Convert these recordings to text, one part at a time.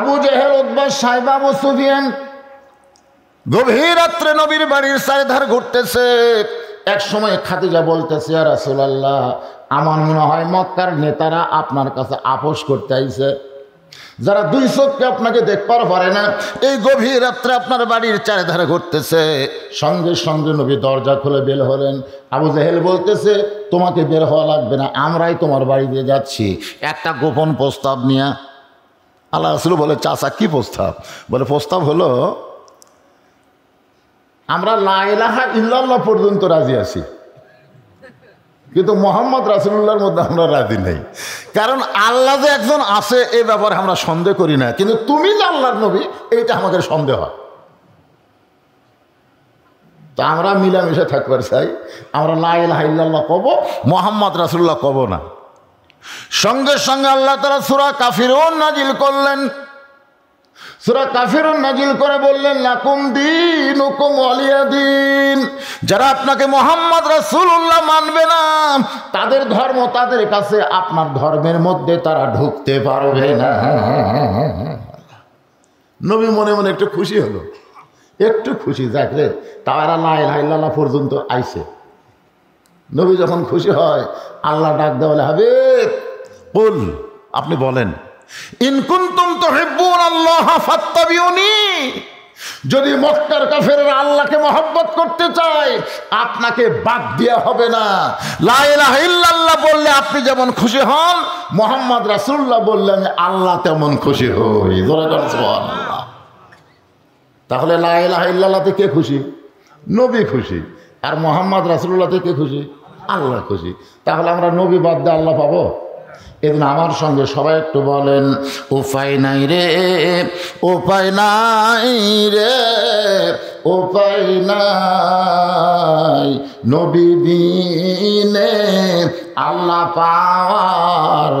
Abu Jahl, Utba, Saiba, Abu Sufian গভীর রাত্রে নবীর বাড়ির চারিধার ঘুরতেছে। এক সময় খাদিজা বলতেছে, ইয়া রাসূলুল্লাহ, আমার মনে হয় মক্কার নেতারা আপনার কাছে আপোস করতে আইছে। যারা দুই চোখকে আপনাকে দেখবার পারে না, এই গভীর রাত্রে আপনার বাড়ির চারিধারে ঘুরতেছে। সঙ্গে সঙ্গে নবী দরজা খুলে বের হলেন। আবু জেহেল বলতেছে, তোমাকে বের হওয়া লাগবে না, আমরাই তোমার বাড়ি দিয়ে যাচ্ছি একটা গোপন প্রস্তাব নিয়ে। আল্লাহ রাসূল বলে, চাচা কি প্রস্তাব? বলে, প্রস্তাব হলো আমরা লা ইলাহা ইল্লাল্লাহ পর্যন্ত রাজি আছি, কিন্তু মোহাম্মদ রাসূলুল্লাহর মধ্যে আমরা রাজি নেই। কারণ আল্লাহ যে একজন আছে এই ব্যাপারে আমরা সন্দেহ করি না, কিন্তু তুমি যে আল্লাহর নবী এইটা আমাদের সন্দেহ হয়। তো আমরা মিলামিশে থাকবার চাই, আমরা লা ইলাহা ইল্লাল্লাহ কব, মোহাম্মদ রাসূলুল্লাহ কব না। সঙ্গে সঙ্গে আল্লাহ তাআলা সূরা কাফিরুন নাজিল করলেন। সূরা কাফিরুন নাজিল করে বললেন, লাকুম দীনুকুম ওয়ালিয়া দীন। যারা আপনাকে মোহাম্মদ রাসূলুল্লাহ মানবে না তাদের ধর্ম তাদের কাছে, আপনার ধর্মের মধ্যে তারা ঢুকতে পারবে না। নবী মনে মনে একটু খুশি হলো, একটু খুশি, যাকে তারা লা ইলাহা ইল্লাল্লাহ পর্যন্ত আইছে। নবী যখন খুশি হয়, আল্লাহ ডাক দেওয়া, হাবিব কুল, আপনি বলেন, ইন কুনতুম তুহিব্বুনাল্লাহ ফাত্তাবিউনি। যদি মক্কার কাফেররা আল্লাহকে মহব্বত করতে চায়, আপনাকে বাদ দেওয়া হবে না। লা ইলাহা ইল্লাল্লাহ বললে আপনি যেমন খুশি হন, মুহাম্মদ রাসূলুল্লাহ বললে আমি আল্লাহ তেমন খুশি হই। জোরে বলেন সুবহানাল্লাহ। তাহলে লা ইলাহা ইল্লাল্লাহতে কে খুশি? নবী খুশি। আর মুহাম্মদ রাসূলুল্লাহতে কে খুশি? আল্লাহ খুশি। তাহলে আমরা নবী বাদ দিয়ে আল্লাহ পাবো? এদিন আমার সঙ্গে সবাই একটু বলেন, উপায় নাই রে, উপায় নাই রে, উপায় নাই, নবী বিনে আল্লাহ পাওয়ার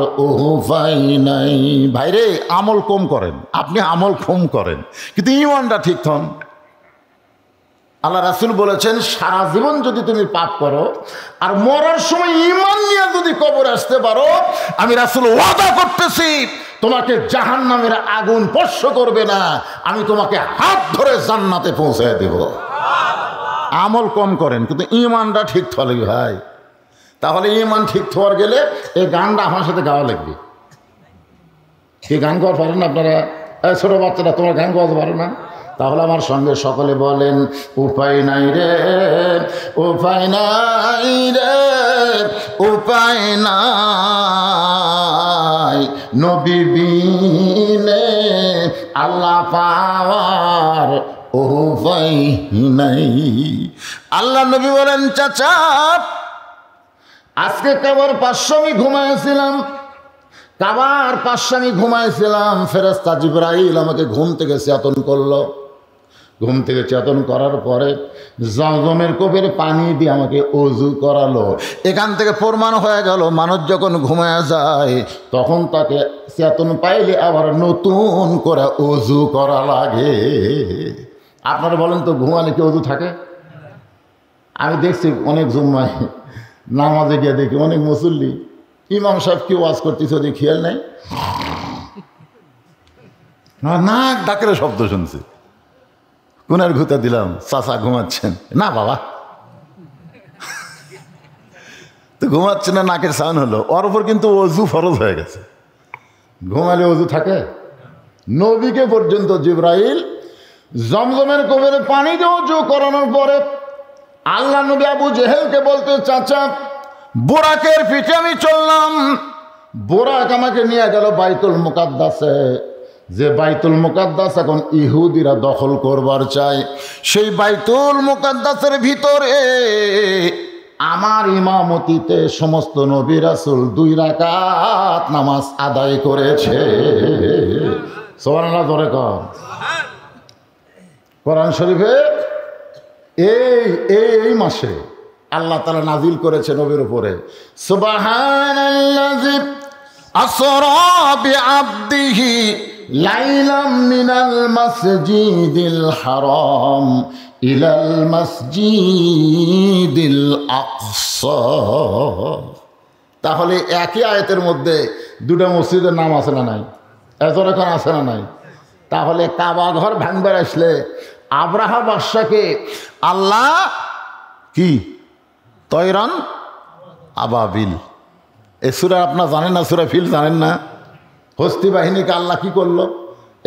উপায় নাই। ভাইরে, আমল কম করেন, আপনি আমল কম করেন, কিন্তু ঈমানটা ঠিক হন। আল্লাহ রাসূল বলেছেন, সারা জীবন যদি তুমি পাপ করো আর মরার সময় ঈমান নিয়ে যদি কবর আসতে পারো, আমি রাসূল ওয়াদা করতেছি তোমাকে জাহান্নামের আগুন স্পর্শ করবে না, আমি তোমাকে হাত ধরে জান্নাতে পৌঁছায় দেব। আমল কম করেন, কিন্তু ঈমানটা ঠিক থাকলে ভাই। তাহলে ঈমান ঠিক থাকার গেলে এই গানটা আমার সাথে গাওয়া লাগবে। এই গান গাওয়া পারেন না আপনারা? ছোটো বাচ্চারা, তোমরা গান গাওয়াতে পারো না? তাহলে আমার সঙ্গে সকলে বলেন, উপায় নাই রে, উপায় নাই রে, উপায় নাই, নবী বিনে আল্লাহ পাওয়ার উপায় নাই। আল্লাহ নবী বলেন, চাচা আজকে কাবার পাশে আমি ঘুমাইছিলাম, কাবার পাশে আমি ঘুমাইছিলাম, ফেরেশতা জিবরাইল আমাকে ঘুম থেকে চেতন করলো। ঘুম থেকে চেতন করার পরে জমজমের কোপের পানি দিয়ে আমাকে ওযু করালো। এখান থেকে প্রমাণ হয়ে গেল, মানুষ যখন ঘুমায় যায় তখন তাকে চেতন পাইলে আবার নতুন করে ওযু করা লাগে। আপনারা বলেন তো, ঘুমালে কি ওযু থাকে? আমি দেখছি অনেক জুম্মায় নামাজে গিয়ে দেখি অনেক মুসল্লি, ইমাম সাহেব কি ওয়াজ করতেছে ওদের খেয়াল নেই, নাক ডাকের শব্দ শুনছি, কোনার ঘুতা দিলাম, চাচা ঘুমাচ্ছেন না? বাবা তো ঘুমাচ্ছে না, নাকের সাউন্ড হলো, ওর উপর কিন্তু ওযু ফরজ হয়ে গেছে। ঘুমালে ওযু থাকে? নবীকে পর্যন্ত জিবরাইল জমজমের কোপের পানি দিয়ে ওযু করানোর পরে আল্লাহ নবী আবু জেহেলকে বলতে, চাচা বোরাকের পিঠে আমি চললাম, বোরাক আমাকে নিয়ে গেল বাইতুল মুকাদ্দাসে, যে বাইতুল মুকাদ্দাস এখন ইহুদিরা দখল করবার চায়। সেই বাইতুল মুকাদ্দাসের ভিতরে আমার ইমামতিতে সমস্ত নবী রাসূল 2 রাকাত নামাজ আদায় করেছে। সুবহানাল্লাহ, জোরে কর। কোরআন শরীফে এই মাসে আল্লাহ তাআলা নাজিল করেছে নবীর উপরে, সুবহানাল্লাযী আসরা বিআবদিহি লাইলাম মিনাল মাসজিদিল হারাম ইলাল মাসজিদিল আকসা। তাহলে একই আয়াতের মধ্যে 2টা মসজিদের নাম আছে না নাই? এত রকম আছে না নাই? তাহলে কাবা ঘর ভাঙবার আসলে আব্রাহা বাদশাকে আল্লাহ কি তয়রান আবাবিল, এ সূরা আপনারা জানেন না? সূরা ফিল জানেন না? হস্তি বাহিনীকে আল্লাহ কি করলো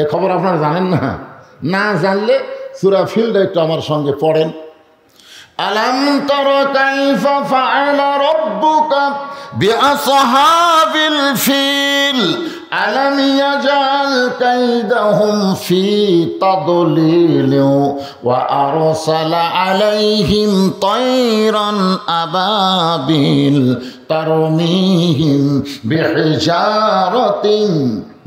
এ খবর আপনারা জানেন না? না জানলে সূরা ফিলটা একটু আমার সঙ্গে পড়েন। আলাম তারা কাইফা ফাআলা রাব্বুকা বিআসহাবিল ফিল আলাম ইয়াজআল কাইদাহুম ফি তাদলিল ওয়া আরসালা আলাইহিম তায়রান আবাবিল তারমিহিম বিহিজারাতিন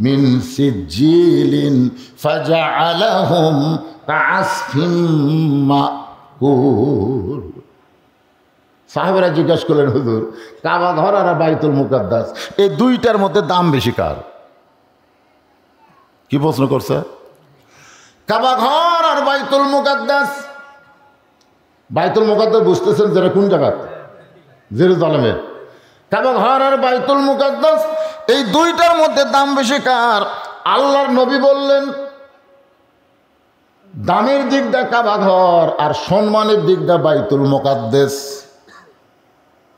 মিন সিজিলিন ফাজআলাহুম কাআসফিন মাকুল। সাহাবেরা জিজ্ঞাসা করলেন, হুজুর কাবা ঘর আর বাইতুল মুকাদ্দাস এই দুইটার মধ্যে দাম বেশি কার? কি প্রশ্ন করছে? কাবা ঘর আর বাইতুল মুকাদ্দাস। বাইতুল মুকাদ্দাস বুঝতেছেন যেটা কোন জায়গা? জেরুজালেমে। কাবা ঘর আর বাইতুল মুকাদ্দাস এই দুইটার মধ্যে দাম বেশি কার? আল্লাহর নবী বললেন দামের দিক দা কাবা ঘর আর সম্মানের দিক দা বাইতুল মুকাদ্দাস।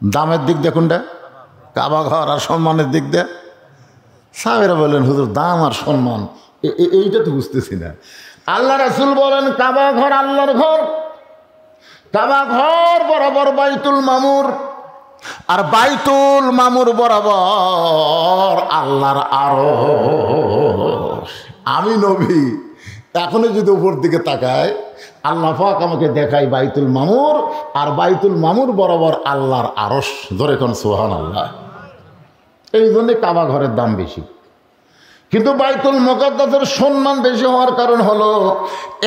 দামের দিক দিয়ে কোনটা? কাবা ঘর। আর সম্মানের দিক দিয়ে? সাহাবেরা বললেন, হুজুর দাম আর সম্মান এইটা তো বুঝতেছি না। আল্লাহ রাসূল বলেন কাবা ঘর আল্লাহর ঘর, কাবা ঘর বরাবর বাইতুল মামুর, আর বাইতুল মামুর বরাবর আল্লাহর আরশ। আমি নবী এখনো যদি উপর দিকে তাকায়, আল্লাহ পাক আমাকে দেখায় বাইতুল মামুর, আর বাইতুল মামুর বরাবর আল্লাহর আরশ। ধরে কোন সুবহানাল্লাহ। এই জন্যে কাবা ঘরের দাম বেশি, কিন্তু বাইতুল মুকাদ্দাসের সম্মান বেশি হওয়ার কারণ হলো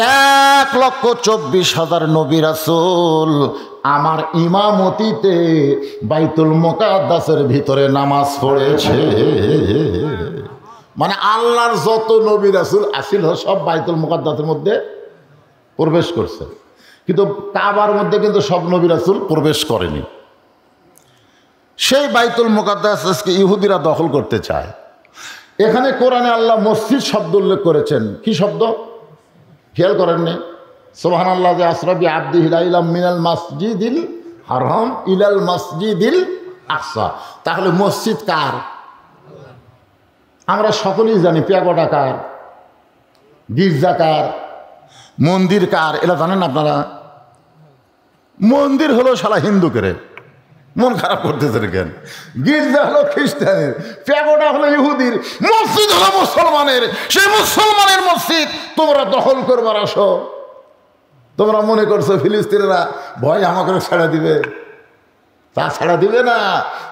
1,24,000 নবী রাসূল আমার ইমামতিতে বাইতুল মুকাদ্দাসের ভিতরে নামাজ পড়েছে। মানে আল্লাহর যত নবী রাসূল আসিল সব বাইতুল মুকাদ্দাসের মধ্যে প্রবেশ করছে, কিন্তু কাবার মধ্যে কিন্তু সব নবী রাসূল প্রবেশ করেনি। সেই বাইতুল মুকাদ্দাস আজকে ইহুদিরা দখল করতে চায়। এখানে কোরআনে আল্লাহ মসজিদ শব্দ উল্লেখ করেছেন। কি শব্দ খেয়াল করেননি? সুবহানাল্লাহ যে আসরাবি আব্দিহি লাইলাম মিনাল মাসজিদিল হারাম ইলাল মাসজিদিল আকসা। তাহলে মসজিদ কার? আমরা সকলেই জানি প্যাগোডা কার, গির্জা কার, মন্দির কার, এটা জানেন আপনারা? মন্দির হলো শালা হিন্দুকে, মন খারাপ করতেছে কেন? গির্জা হলো খ্রিস্টানের, প্যাগোডা হলো ইহুদির, মসজিদ হলো মুসলমানের। সেই মুসলমানের মসজিদ তোমরা দখল করবার আসো। তোমরা মনে করছো ফিলিস্তিনিরা ভয় আমাকে ছেড়ে দিবে? তা ছাড়া দিবে না,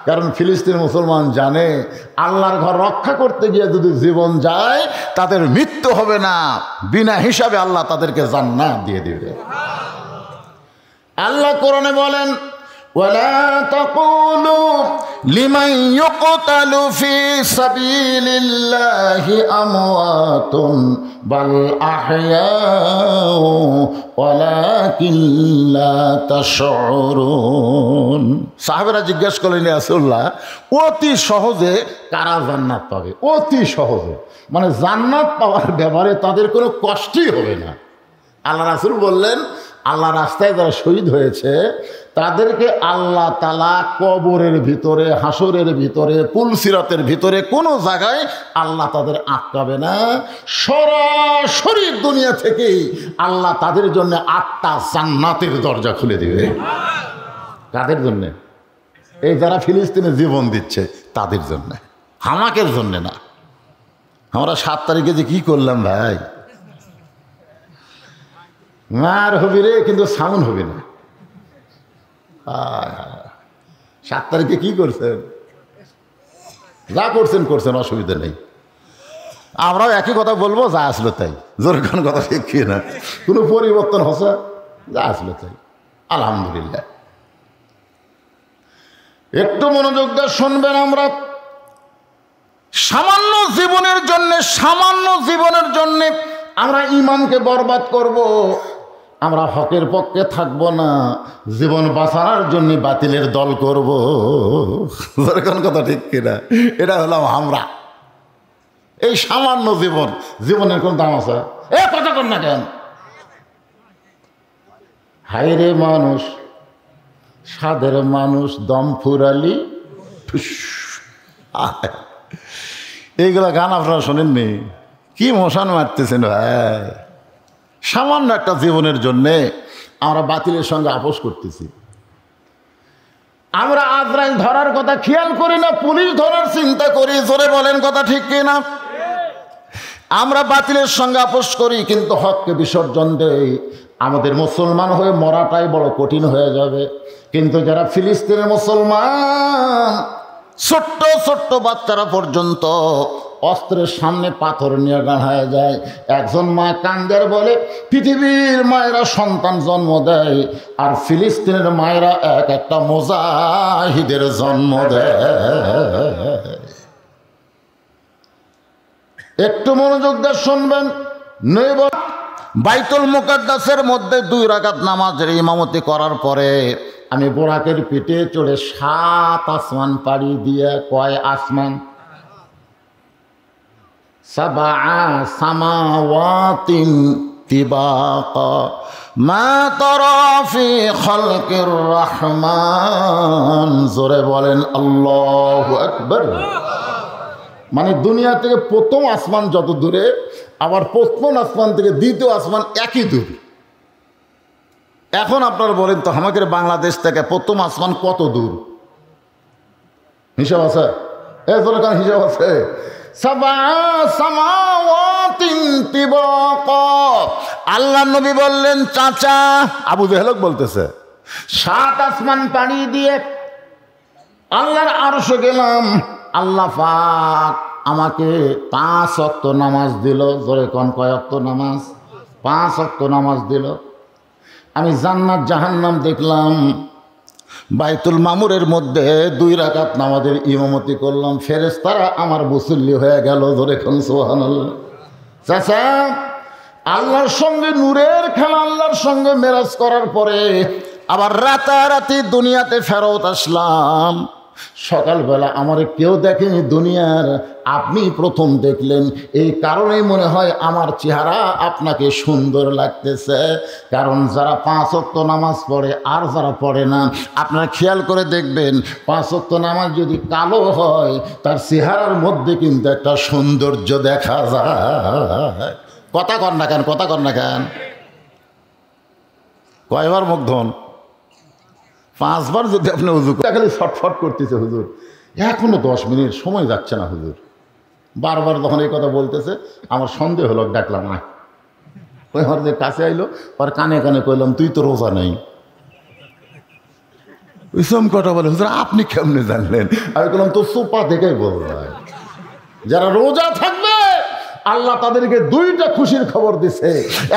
কারণ ফিলিস্তিন মুসলমান জানে আল্লাহর ঘর রক্ষা করতে গিয়ে যদি জীবন যায় তাদের মৃত্যু হবে না, বিনা হিসাবে আল্লাহ তাদেরকে জান্নাত দিয়ে দিবে। আল্লাহ কোরআনে বলেন ওয়ালা তাকুলু লিমান ইউকতালু ফি সাবিলিল্লাহি আমওয়াতুন বাল আহইয়াউ ওয়ালাকিন লা তাশউরুন। সাহাবেরা জিজ্ঞাসা করলেন ইয়া রাসূলুল্লাহ অতি সহজে কারা জান্নাত পাবে? অতি সহজে মানে জান্নাত পাওয়ার ব্যাপারে তাদের কোনো কষ্টই হবে না। আল্লাহ রাসূল বললেন আল্লাহ রাস্তায় যারা শহীদ হয়েছে তাদেরকে আল্লাহ তাআলা কবরের ভিতরে, হাসরের ভিতরে, পুলসিরাতের ভিতরে কোনো জায়গায় আল্লাহ তাদের আটকাবে না। সরাসরি দুনিয়া থেকেই আল্লাহ তাদের জন্য 8টা জান্নাতের দরজা খুলে দিবে। কাদের জন্যে? এই যারা ফিলিস্তিনে জীবন দিচ্ছে তাদের জন্যে, হামাকের জন্যে না। আমরা 7 তারিখে যে কি করলাম ভাই, মার হবি রে কিন্তু সাউন্ড হবে না। 7 তারিখে কি করছেন? যা করছেন করছেন, অসুবিধা নেই। আমরাও একই কথা বলবো, যা আসলো তাই। জোর কোন কথা ঠিক কি না, কোনো পরিবর্তন হচ্ছে? যা আসলো তাই, আলহামদুলিল্লাহ। একটু মনোযোগ দিয়ে শুনবেন। আমরা সামান্য জীবনের জন্যে আমরা ইমানকে বরবাদ করব, আমরা হকের পক্ষে থাকব না, জীবন বাঁচানোর জন্য বাতিলের দল করব। কোন কথা ঠিক কিনা? এটা হলাম আমরা। এই সামান্য জীবন, জীবনের কোন দাম আছে? কথা কর না কেন? হায়রে মানুষ, সাদের মানুষ, দম ফুরালি। এইগুলা গান আপনারা শোনেননি? কি মশান মারতেছেন ভাই! সামান্য একটা জীবনের জন্যে আমরা বাতিলের সঙ্গে আপোষ করতেছি। আমরা আজরাইল ধরার কথা খেয়াল করি না, পুলিশ ধরার চিন্তা করি। জোরে বলেন, কথা ঠিক কিনা? আমরা বাতিলের সঙ্গে আপোষ করি, কিন্তু হককে বিসর্জন দেই। আমাদের মুসলমান হয়ে মরাটাই বড় কঠিন হয়ে যাবে। কিন্তু যারা ফিলিস্তিনের মুসলমান, ছোট্ট ছোট্ট বাচ্চারা পর্যন্ত অস্ত্রের সামনে পাথর নিয়ে দাঁড়ায় যায়। একজন মা কান্দার বলে পৃথিবীর মায়েরা সন্তান জন্ম দেয়, আর ফিলিস্তিনের মায়েরা এক একটা মুজাহিদের জন্ম দেয়। একটু মনোযোগ দিয়ে শুনবেন। বাইতুল মুকাদ্দাসের মধ্যে 2 রাকাত নামাজের ইমামতি করার পরে আমি বোরাকের পিঠে চড়ে 7 আসমান পাড়ি দিয়ে, কয় আসমান? 7 সামাওয়াতিন তিবাকা মা তারা ফি খালকির রহমান। জোরে বলেন আল্লাহু আকবার। মানে দুনিয়া থেকে প্রথম আসমান যত দূরে, আবার প্রথম আসমান থেকে দ্বিতীয় আসমান একই দূর। এখন আপনারা বলেন তো, আমাদের বাংলাদেশ থেকে প্রথম আসমান কত দূর? হিসাব আছে? হিসাব আছে। 7 সামাওয়াতিন তিবাকা। আল্লাহ নবী বললেন, চাচা, আবু জেহেল বলতেছে, 7 আসমান পাড়ি দিয়ে আল্লাহর আরশে গেলাম। আল্লাহ পাক আমাকে 5 ওয়াক্ত নামাজ দিল। জোরে কোন, কয় ওয়াক্ত নামাজ? 5 ওয়াক্ত নামাজ দিল। আমি জান্নাত জাহান্নাম দেখলাম। বাইতুল মামুরের মধ্যে 2 রাকাত নামাজের ইমামতি করলাম। ফেরেশতারা আমার মুসল্লি হয়ে গেল। জোরে কোন সুবহানাল্লাহ। চাচা, আল্লাহর সঙ্গে নূরের খেলা, আল্লাহর সঙ্গে মেরাজ করার পরে আবার রাতারাতি দুনিয়াতে ফেরত আসলাম। সকালবেলা আমার কেউ দেখেনি দুনিয়ার, আপনি প্রথম দেখলেন। এই কারণেই মনে হয় আমার চেহারা আপনাকে সুন্দর লাগতেছে। কারণ যারা 5 ওয়াক্ত নামাজ পড়ে আর যারা পড়ে না, আপনারা খেয়াল করে দেখবেন, 5 ওয়াক্ত নামাজ যদি কালো হয়, তার চেহারার মধ্যে কিন্তু একটা সৌন্দর্য দেখা যায়। কথা কর না কেন? কথা কর না কেন? কয়বার মুগ্ধন? 5 বার যদি আপনি উজু খালি ছটফট করতেছে, হুজুর এখনো 10 মিনিট সময় যাচ্ছে না হুজুর। বারবার যখন এই কথা বলতেছে, আমার সন্দেহ হলো, ডাকলাম, আয়। ওই আমার যে কাছে আইলো, আর কানে কানে কইলাম, তুই তো রোজা নেই। ওইসব কথা বলে, হুজুর আপনি কেমনে জানলেন? আমি বললাম, তো সোপা দেখেই বললাম। যারা রোজা থাকবে আল্লাহ তাদেরকে 2টা খুশির খবর দিছে।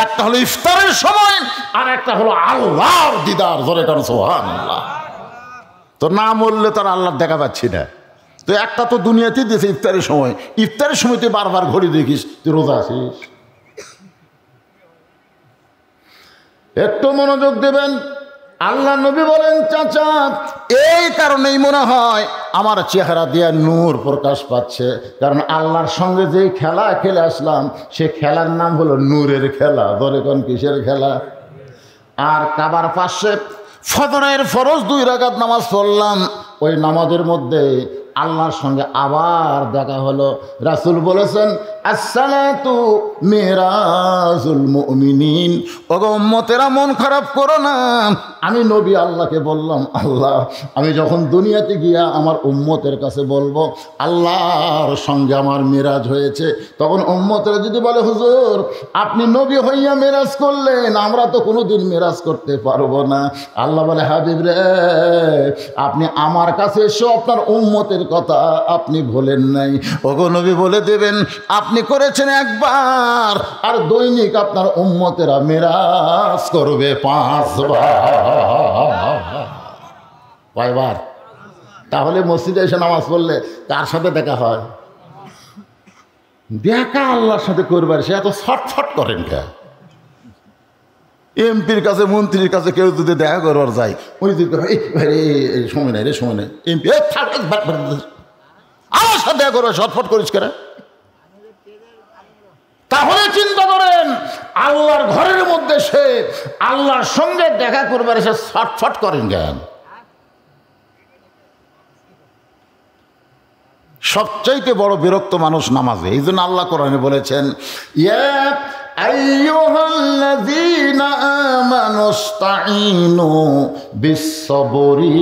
একটা হলো ইফতারের সময়, আর একটা হলো আল্লাহর দিদার। জোরে কারণ সুবহানাল্লাহ। তো না মরলে তার আল্লাহর দেখা পাচ্ছি না। তো একটা তো দুনিয়াতেই দিয়েছে ইফতারের সময়। ইফতারের সময় তুই বারবার ঘড়ি দেখিস, তুই রোজা আছিস। একটু মনোযোগ দেবেন। আল্লাহ নবী বলেন, চাচা, এই কারণেই মনে হয় আমার চেহারা দিয়ে নূর প্রকাশ পাচ্ছে। কারণ আল্লাহর সঙ্গে যে খেলা খেলে আসলাম, সে খেলার নাম হলো নূরের খেলা। ধরে কোন, কিসের খেলা? আর কাবার পাশে ফজরের ফরজ 2 রাকাত নামাজ পড়লাম। ওই নামাজের মধ্যে আল্লাহর সঙ্গে আবার দেখা হলো। রাসূল বলেছেন, আসসালাতু মিরাজুল মুমিনিন। ওগো উম্মতেরা, মন খারাপ করো না। আমি নবী আল্লাহকে বললাম, আল্লাহ, আমি যখন দুনিয়াতে গিয়া আমার উম্মতের কাছে বলবো আল্লাহর সঙ্গে আমার মেরাজ হয়েছে, তখন উম্মতেরা যদি বলে, হুজুর আপনি নবী হইয়া মেরাজ করলেন, আমরা তো কোনোদিন মেরাজ করতে পারবো না। আল্লাহ বলে, হাবিব রে, আপনি আমার কাছে এসেও আপনার উম্মতের কথা আপনি ভোলেন নাই। ওগো নবী বলে দেবেন, আপনি করেছেন একবার, আর দৈনিক আপনার উম্মতেরা মেরাজ করবে 5 বার। কয়বার? তাহলে মসজিদে এসে নামাজ পড়লে কার সাথে দেখা হয়? দেখা আল্লাহর সাথে করবার। সে এত ছটফট করেন কে? এমপির কাছে, মন্ত্রীর কাছে কেউ যদি দেখা করবার যায়, ওই যদি সময় নাই রে, সময় নেই, এমপি আমার সাথে দেখা করবে, ছটফট করিস কেন? তাহলে চিন্তা করেন আল্লাহর ঘরের মধ্যে সে আল্লাহর সঙ্গে দেখা করবার এসে ছটফট করেন জ্ঞান। সবচাইতে বড় বিরক্ত মানুষ নামাজে। এই জন্য আল্লাহ কোরআনে বলেছেন, ইয়া আইয়ুহাল্লাযীনা আমানুস্তাঈনু বিস-সাবরি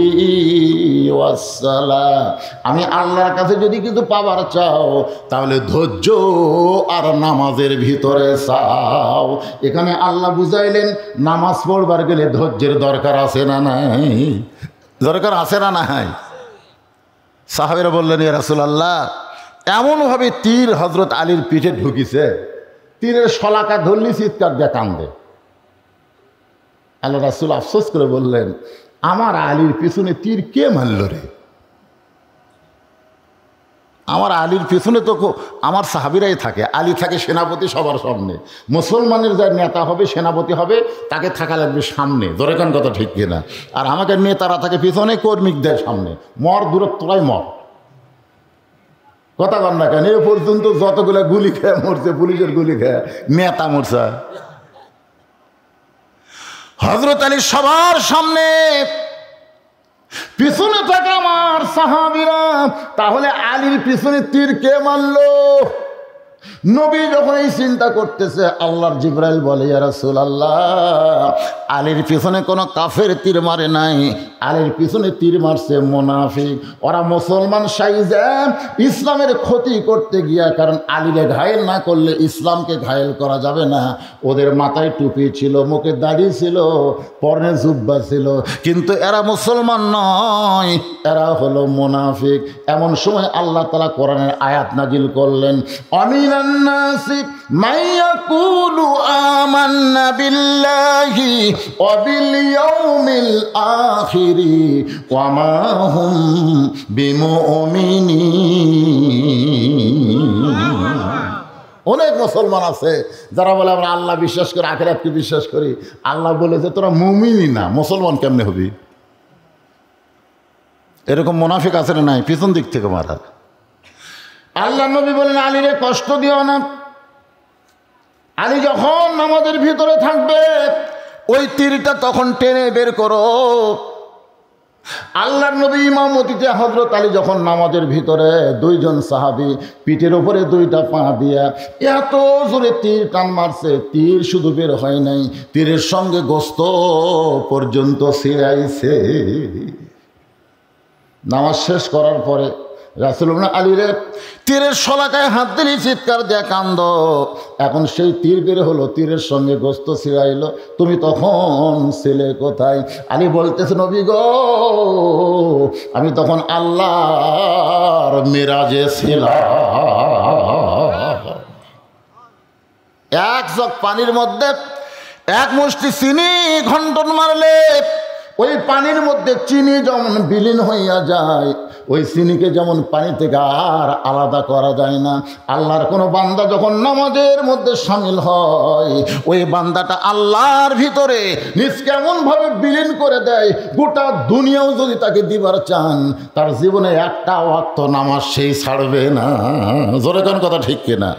ওয়াস-সালাহ। আমি আল্লাহর কাছে যদি কিছু পাবার চাও তাহলে ধৈর্য আর নামাজের ভিতরে চাও। এখানে আল্লাহ বুঝাইলেন নামাজ পড়বার গেলে ধৈর্যের দরকার আছে না নাই? দরকার আছে না নাই? সাহাবীরা বললেন, ইয়া রাসূলুল্লাহ, এমনভাবে তীর হযরত আলীর পিঠে ঢুকিছে, তীরের শলাকা ধরলি চিৎকার দিয়ে কান্দে। আল্লাহ রাসূল আফসোস করে বললেন, আমার আলীর পিছনে তীর কে মারল রে? আমার আলীর পিছনে তো আমার সাহাবীরাই থাকে। আলী থাকে সেনাপতি সবার সামনে। মুসলমানের যার নেতা হবে, সেনাপতি হবে, তাকে থাকা লাগবে সামনে। দরকার কথা ঠিক কিনা? আর আমাকে নেতারা থাকে পিছনে, কর্মিকদের সামনে। মর দূরত্বটাই মর। কথা কন না কেন? এ পর্যন্ত যতগুলো গুলি খেয়ে মরছে, পুলিশের গুলি খেয়ে, নেতা মরছে হযরত আলী সবার সামনে, পিছনে থাকে আমার সাহাবীরা। তাহলে আলীর পিছনে তীর কে মারলো? নবী যখন এই চিন্তা করতেছে, আল্লাহর জিবরাইল বলে, ইয়া রাসূলুল্লাহ, আলীর পিছনে কোনো কাফের তীর মারে নাই, আলীর পিছনে তীর মারছে মুনাফিক। ওরা মুসলমান সাইজে ইসলামের ক্ষতি করতে গিয়া, কারণ আলীরে ঘায়েল না করলে ইসলামকে ঘায়েল করা যাবে না। ওদের মাথায় টুপি ছিল, মুখে দাড়ি ছিল, পরনে জুব্বা ছিল, কিন্তু এরা মুসলমান নয়, এরা হলো মুনাফিক। এমন সময় আল্লাহ তাআলা কোরআনের আয়াত নাজিল করলেন, আমিনান নাসি মান ইয়াকুলু আমান্না বিল্লাহি ওয়া বিল ইয়াউমিল আখিরি ওয়া মা হুম বিমুমিনিন। অনেক মুসলমান আছে যারা বলে আমরা আল্লাহ বিশ্বাস করি, আখিরাতকে বিশ্বাস করি। আল্লাহ বলে যে তোরা মুমিনই না, মুসলমান কেমনে হবি? এরকম মুনাফিক আছে না নাই? পিছন দিক থেকে মারা। আল্লাহ নবী বলেন, আলীরে কষ্ট দিও না। আলী যখন নামাজের ভিতরে থাকবে, ওই তীরটা তখন টেনে বের করো। আল্লাহর নবী ইমামতিতে হযরত আলী যখন নামাজের ভিতরে, দুইজন সাহাবী পিঠের উপরে দুইটা পা দিয়া এত জোরে তীর টান মারছে, তীর শুধু বের হয় নাই, তীরের সঙ্গে গোস্ত পর্যন্ত ছিঁড়াইছে। নামাজ শেষ করার পরে রাসূলুল্লাহ আলীরে তীরের শলাকায় হাত দিলি চিৎকার দেয়া কান্দ। এখন সেই তীর বের হলো, তীরের সঙ্গে গোস্ত ছিঁড়াইলো, তুমি তখন ছিলে কোথায়? আলী বলতেছে, নবী গো, আমি তখন আল্লাহর মিরাজে ছিলাম। এক জগ পানির মধ্যে এক মুষ্টি চিনি ঘন্টন মারলে ওই পানির মধ্যে চিনি যেমন বিলীন হইয়া যায়, ওই চিনিকে যেমন পানি থেকে আর আলাদা করা যায় না। আল্লাহর কোনো বান্দা যখন নামাজের মধ্যে শামিল হয়, ওই বান্দাটা আল্লাহর ভিতরে নিজ কেমনভাবে বিলীন করে দেয়, গোটা দুনিয়াও যদি তাকে দিবার চান, তার জীবনে একটা ওয়াক্ত নামাজ সেই ছাড়বে না। জোরে কোন কথা ঠিক কিনা?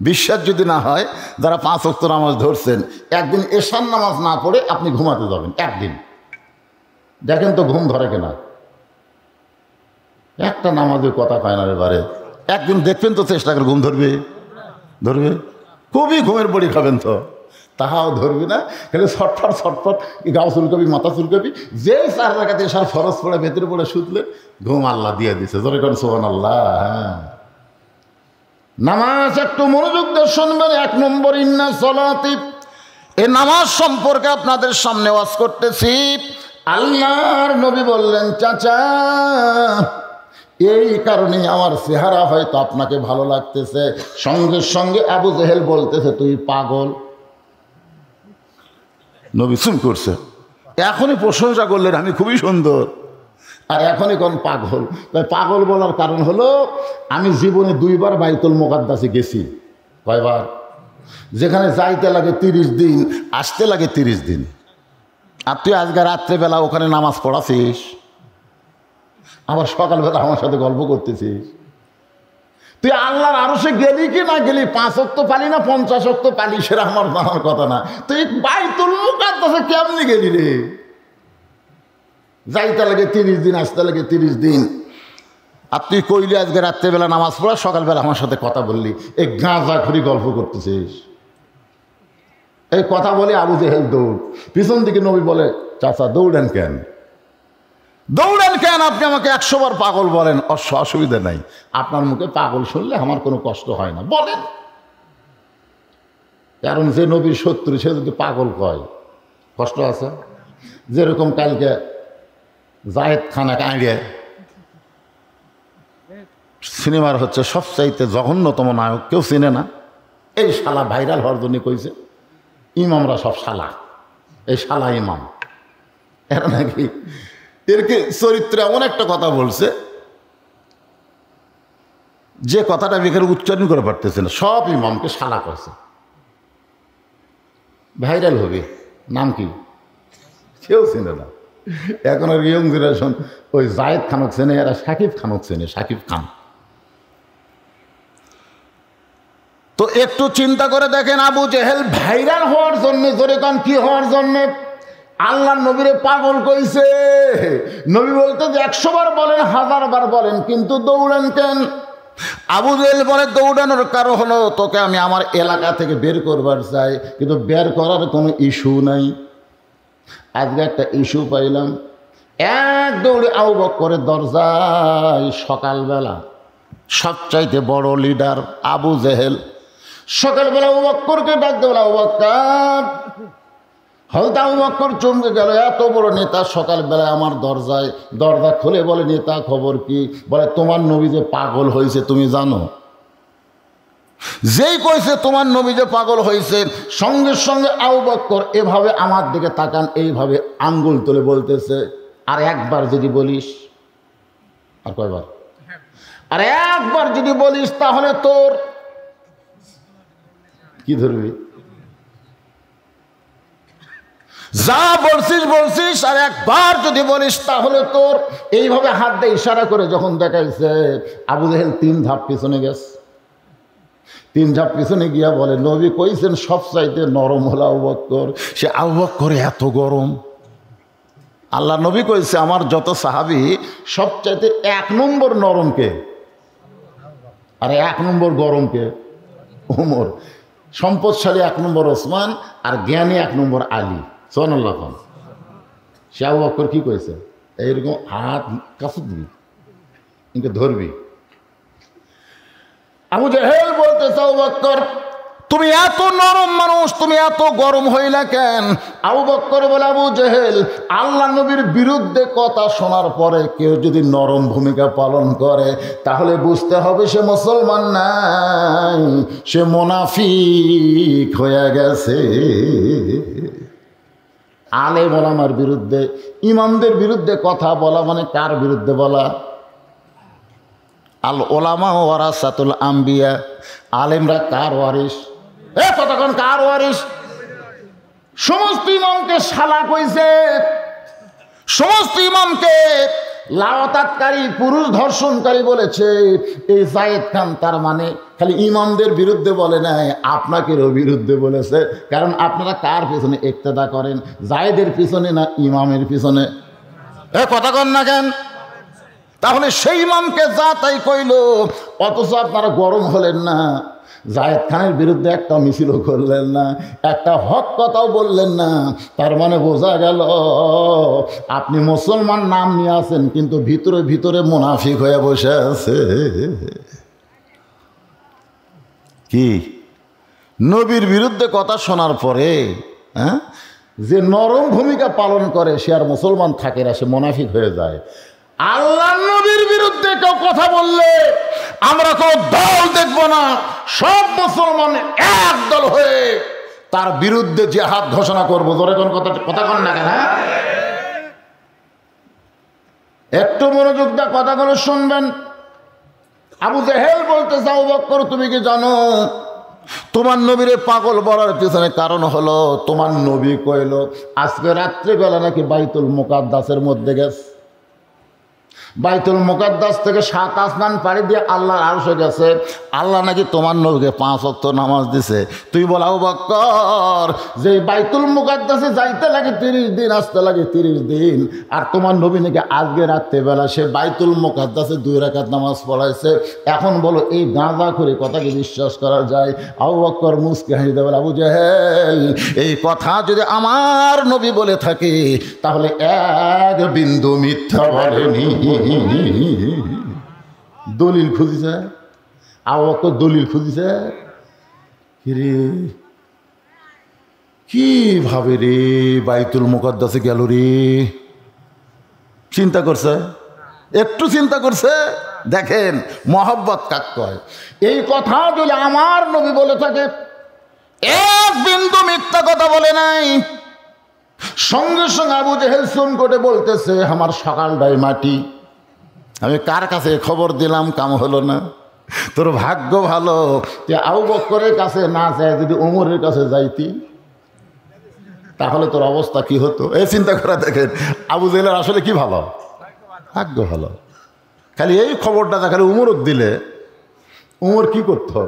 বিশ্বাস যদি না হয়, যারা 5 ওয়াক্ত নামাজ ধরছেন, একদিন এশার নামাজ না পড়ে আপনি ঘুমাতে যাবেন, একদিন দেখেন তো ঘুম ধরে কিনা। একটা নামাজের কথা কয় না এবারে, একদিন দেখবেন তো, চেষ্টা করে ঘুম ধরবে, ধরবে। খুবই ঘুমের বড়ি খাবেন তো, তাহাও ধরবে না। খালি ছটফট ছটফট, গাও চুলকবি, মাথা চুলকবি। যে 4 রাকাত এশার ফরজ পড়ে ভেতরে পড়ে শুধলেন, ঘুম আল্লাহ দিয়ে দিছে। জোরে করেন সুবহানাল্লাহ। হ্যাঁ, নামাজ একটু মনোযোগ দিয়ে শুনবেন। 1 নম্বর, ইন্না সলাতি, এই নামাজ সম্পর্কে আপনাদের সামনে ওয়াজ করতেছি। আল্লাহর নবী বললেন, চাচা, এই কারণে আমার চেহারা হয়তো আপনাকে ভালো লাগতেছে। সঙ্গে সঙ্গে আবু জেহেল বলতেছে, তুই পাগল। নবী চুপ করছে। এখনই প্রশংসা করলেন, আমি খুবই সুন্দর, আর এখনই কোন পাগল। পাগল বলার কারণ হলো, আমি জীবনে 2 বার বাইতুল মুকাদ্দাসে গেছি। কয়বার? যেখানে যাইতে লাগে 30 দিন, আসতে লাগে 30 দিন। আর তুই আজকে রাত্রেবেলা ওখানে নামাজ পড়াছিস, আবার সকালবেলা আমার সাথে গল্প করতেছিস। তুই আল্লাহর আরশে গেলি কি না গেলি, 5 ওয়াক্ত পালি না 50 ওয়াক্ত পালি, সেটা আমার জানার কথা না। তুই বাইতুল মুকাদ্দাসে কেমনি গেলি রে? যাইতে লাগে 30 দিন, আসতে লাগে 30 দিন। আর তুই কইলি আজকে রাত্রেবেলা নামাজ পড়া, সকালবেলা আমার সাথে কথা বললি, এই গাঁজাখুরি গল্প করতেছিস। এই কথা বলে আবু জেহেল দৌড়। পিছন দিকে নবী বলে, চাচা দৌড়েন কেন, দৌড়েন কেন? আপনি আমাকে 100 বার পাগল বলেন, অসুবিধা নাই। আপনার মুখে পাগল শুনলে আমার কোনো কষ্ট হয় না, বলেন। কারণ যে নবীর শত্রু সে যদি পাগল কয়, কষ্ট আছে। যেরকম কালকে জায়েদ খানা কাঁড়িয়ে সিনেমার হচ্ছে সবচাইতে জঘন্যতম নায়ক, কেউ চিনে না। এই শালা ভাইরাল হওয়ার জন্য কইছে ইমামরা সব শালা, এই শালা ইমাম। এরা নাকি এরকে চরিত্রে এমন একটা কথা বলছে যে কথাটা বেকার উচ্চারণ করে পারতেছে না, সব ইমামকে শালা করছে। ভাইরাল হবে, নাম কি কেউ চিনে না। এখন আর ইয়ং জেনারেশন ওই জায়েদ খানক চেনে, এরা শাকিব খানক চেনে, শাকিব খান। তো একটু চিন্তা করে দেখেন, আবু জেহেল ভাইরাল হওয়ার জন্য, জোরে কান কি হওয়ার জন্য? আল্লাহ নবীরে পাগল কইছে। নবী বলতে যে 100 বার বলেন, 1000 বার বলেন, কিন্তু দৌড়ান কেন? আবু জেহেল বলে, দৌড়ানোর কারণ হলো তোকে আমি আমার এলাকা থেকে বের করবার চাই, কিন্তু বের করার কোনো ইস্যু নাই। আজকে একটা ইস্যু পাইলাম, এক দৌড়ে আবু বকরের দরজায় সকালবেলা সবচাইতে বড় লিডার আবু জেহেল সকালবেলা আবু বকরকে ডাক দেবো, আবু বকর। হয়তো আবু বকর চমকে গেল, এত বড় নেতা সকালবেলায় আমার দরজায়। দরজা খুলে বলে, নেতা খবর কি? বলে, তোমার নবী যে পাগল হয়েছে তুমি জানো? যেই কইছে তোমার নবী যে পাগল হয়েছে, সঙ্গে সঙ্গে আবু বকর এভাবে আমার দিকে তাকান, এইভাবে আঙ্গুল তুলে বলতেছে, আর একবার যদি বলিস। আর কয়বার? আর একবার যদি বলিস তাহলে তোর কি ধরবি? যা বলছিস বলছিস, আর একবার যদি বলিস তাহলে তোর। এইভাবে হাত দিয়ে ইশারা করে যখন দেখাইছে, আবু জেহেল 3 ধাপ পিছনে গেছে। 3 ধাপ পিছনে গিয়া বলে, নবী কইছেন সবচাইতে নরম হলো আবু বকর। সে আবু বকর এত গরম? আল্লাহ নবী কইছে আমার যত সাহাবী সবচাইতে 1 নম্বর নরমকে, আর 1 নম্বর গরমকে ওমর। সম্পদশালী 1 নম্বর ওসমান, আর জ্ঞানী 1 নম্বর আলী। সুবহানাল্লাহ। সে আবু বকর কি কইছে? এইরকম হাত কাছে দিবি, ইনকে ধরবি। আবু জেহেল বলতেছে, আবু বকর তুমি এত নরম মানুষ, তুমি এত গরম হইলা কেন? আবু বকর বলে, আবু জেহেল আল্লাহ নবীর বিরুদ্ধে কথা শোনার পরে কেউ যদি নরম ভূমিকা পালন করে তাহলে বুঝতে হবে সে মুসলমান নাই, সে মুনাফিক হয়ে গেছে। আলেম ওলামার বিরুদ্ধে, ইমামদের বিরুদ্ধে কথা বলা মানে কার বিরুদ্ধে বলা? আল ওলামা ওয়ারাসাতুল আম্বিয়া, আলেমরা কার ওয়ারিস? কতক্ষণ কার ওয়ারিস? সমস্ত ইমামকে শালা কইছে, সমস্ত ইমামকে লাওয়াতাতকারী, পুরুষ ধর্ষণকারী বলেছে। এই জায়েদ খান তার মানে খালি ইমামদের বিরুদ্ধে বলে নাই, আপনাকেরও বিরুদ্ধে বলেছে। কারণ আপনারা কার পিছনে ইক্তেদা করেন, জায়েদের পিছনে না ইমামের পিছনে? কথা কন না কেন? তাহলে সেই ইমামকে যা তাই কইল, অথচ আপনারা গরম হলেন না। জায়েদ খানের বিরুদ্ধে একটা মিছিলও করলেন না, একটা হক কথাও বললেন না। তার মানে বোঝা গেল আপনি মুসলমান নাম নিয়ে আছেন, কিন্তু ভিতরে ভিতরে মুনাফিক হয়ে বসে আছে। কি নবীর বিরুদ্ধে কথা শোনার পরে যে নরম ভূমিকা পালন করে সে আর মুসলমান থাকে না, সে মুনাফিক হয়ে যায়। আল্লাহ নবীর বিরুদ্ধে কেউ কথা বললে আমরা কোনো দল দেখব না, সব মুসলমান এক দল হয়ে তার বিরুদ্ধে জিহাদ ঘোষণা করবো। ধরে কোন কথা কন না কেন? একটু মনোযোগ দিয়ে কথাগুলো শুনবেন। আবু জেহেল বলতে, আবু বকর তুমি কি জানো তোমার নবীরে পাগল বলার পিছনে কারণ হলো তোমার নবী কইল আজকে রাত্রিবেলা নাকি বাইতুল মুকাদ্দাসের মধ্যে গেছে। বাইতুল মুকাদ্দাস থেকে 7 আসমান পাড়ি দিয়ে আল্লাহর আরশে গেছে। আল্লাহ নাকি তোমার নবীকে 5 ওয়াক্ত নামাজ দিছে। তুই বল আবু বকর, যে বাইতুল মুকাদ্দাসে যাইতে লাগে 30 দিন, আসতে লাগে 30 দিন, আর তোমার নবী নাকি আজকে রাত্রেবেলা সে বাইতুল মুকাদ্দাসে 2 রাকাত নামাজ পড়াইছে। এখন বলো এই গাঁজা করে কথাকে বিশ্বাস করা যায়? আবু বকর মুসকে হাসিতে বলে, আবু জাহেল, এই কথা যদি আমার নবী বলে থাকে তাহলে এক বিন্দু মিথ্যা বলেনি। দলিল খুঁজিছে, আবু বকর দলিল খুঁজিছে। রে কিভাবে রে বাইতুল মুকাদ্দাসে গেল রে? চিন্তা করছে? একটু চিন্তা করছে? দেখেন মহব্বত কাক কয়। এই কথা যদি আমার নবী বলে থাকে, এক বিন্দু মিথ্যা কথা বলে নাই। সঙ্গে সঙ্গে আবু জেহেল সুন করে বলতেছে, আমার সকালটাই মাটি, আমি কার কাছে খবর দিলাম, কাম হলো না। তোর ভাগ্য ভালো যে আবু বকরের কাছে না যায়, যদি ওমরের কাছে যাইতি তাহলে তোর অবস্থা কি হতো? এই চিন্তা করে দেখেন আবু জেহেলের আসলে কি ভালো, ভাগ্য ভালো। খালি এই খবরটা খালি উমরক দিলে উমর কি করতো,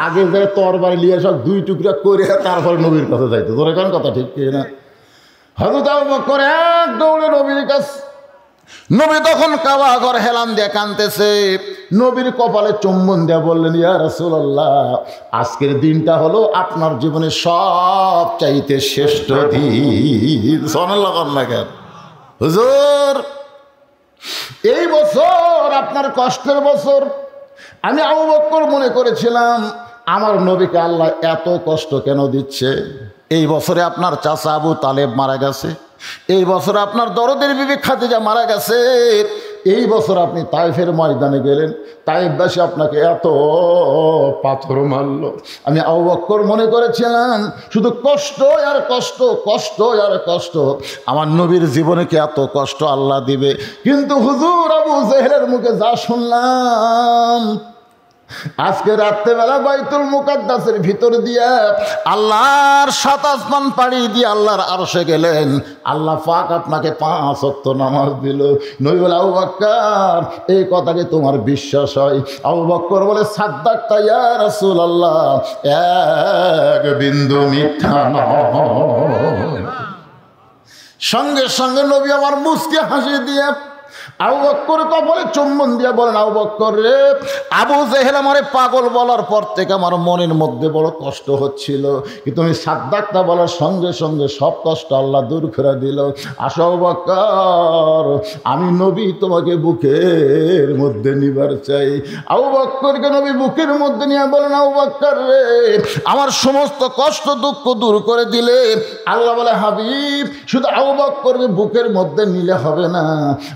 আগে যায় তরবারি নিয়ে সব 2 টুকরা করে তারপরে নবীর কাছে যাইতো। তোর এখন কথা ঠিক কি না? হযরত আবু বকর এক দৌড়ে নবীর কাছে। নবী তখন কাবা ঘর হেলান দিয়ে কাঁদতেছে। নবীর কপালে চুম্বন দিয়ে বললেন, ইয়া রাসূলুল্লাহ, আজকের দিনটা হলো আপনার জীবনের সবচাইতে শ্রেষ্ঠ দিন। সুবহানাল্লাহ কেন হুজুর, এই বছর আপনার কষ্টের বছর। আমি আবু বকর মনে করেছিলাম আমার নবীকে আল্লাহ এত কষ্ট কেন দিচ্ছে। এই বছরে আপনার চাচা আবু তালেব মারা গেছে, এই বছর আপনার দরদের বিবি খাদিজা মারা গেছে, এই বছর আপনি তাইফের ময়দানে গেলেন, তাইফবাসী আপনাকে এত পাথর মারল। আমি আবু বকর মনে করেছিলাম শুধু কষ্ট আর কষ্ট, কষ্ট আর কষ্ট, আমার নবীর জীবনে কি এত কষ্ট আল্লাহ দিবে? কিন্তু হুজুর আবু জেহেলের মুখে যা শুনলাম, আজকে রাত্রেবেলা বাইতুল মুকাদ্দাসের ভিতর দিয়ে আল্লাহর 7 আসমান পাড়ি দিয়ে আল্লাহর আরশে গেলেন, আল্লাহ পাক আপনাকে 5 ওয়াক্ত নামাজ দিল। নবী বলে, আবু বকর, এই কথাকে তোমার বিশ্বাস হয়? আবু বকর বলে, সাদ্দাকতা ইয়া রাসূলুল্লাহ, এক বিন্দু মিথ্যা নয়। সঙ্গে সঙ্গে নবী আমার মুচকি হাসি দিয়ে আবু বকর কপালে চুম্বন দিয়ে বলেন, আবু বকর রে, আবু জেহেল আমারে পাগল বলার পর থেকে আমার মনের মধ্যে বড় কষ্ট হচ্ছিল, কিন্তু আমি সাদ্দাকতা বলার সঙ্গে সঙ্গে সব কষ্ট আল্লাহ দূর করে দিল। আসো আবু বকর, আমি নবী তোমাকে বুকের মধ্যে নিবার চাই। আবু বকরকে নবী বুকের মধ্যে নিয়ে বলেন, আবু বকর রে, আমার সমস্ত কষ্ট দুঃখ দূর করে দিলে। আল্লাহ বলে, হাবিব, শুধু আবু বকরকে বুকের মধ্যে নিলে হবে না,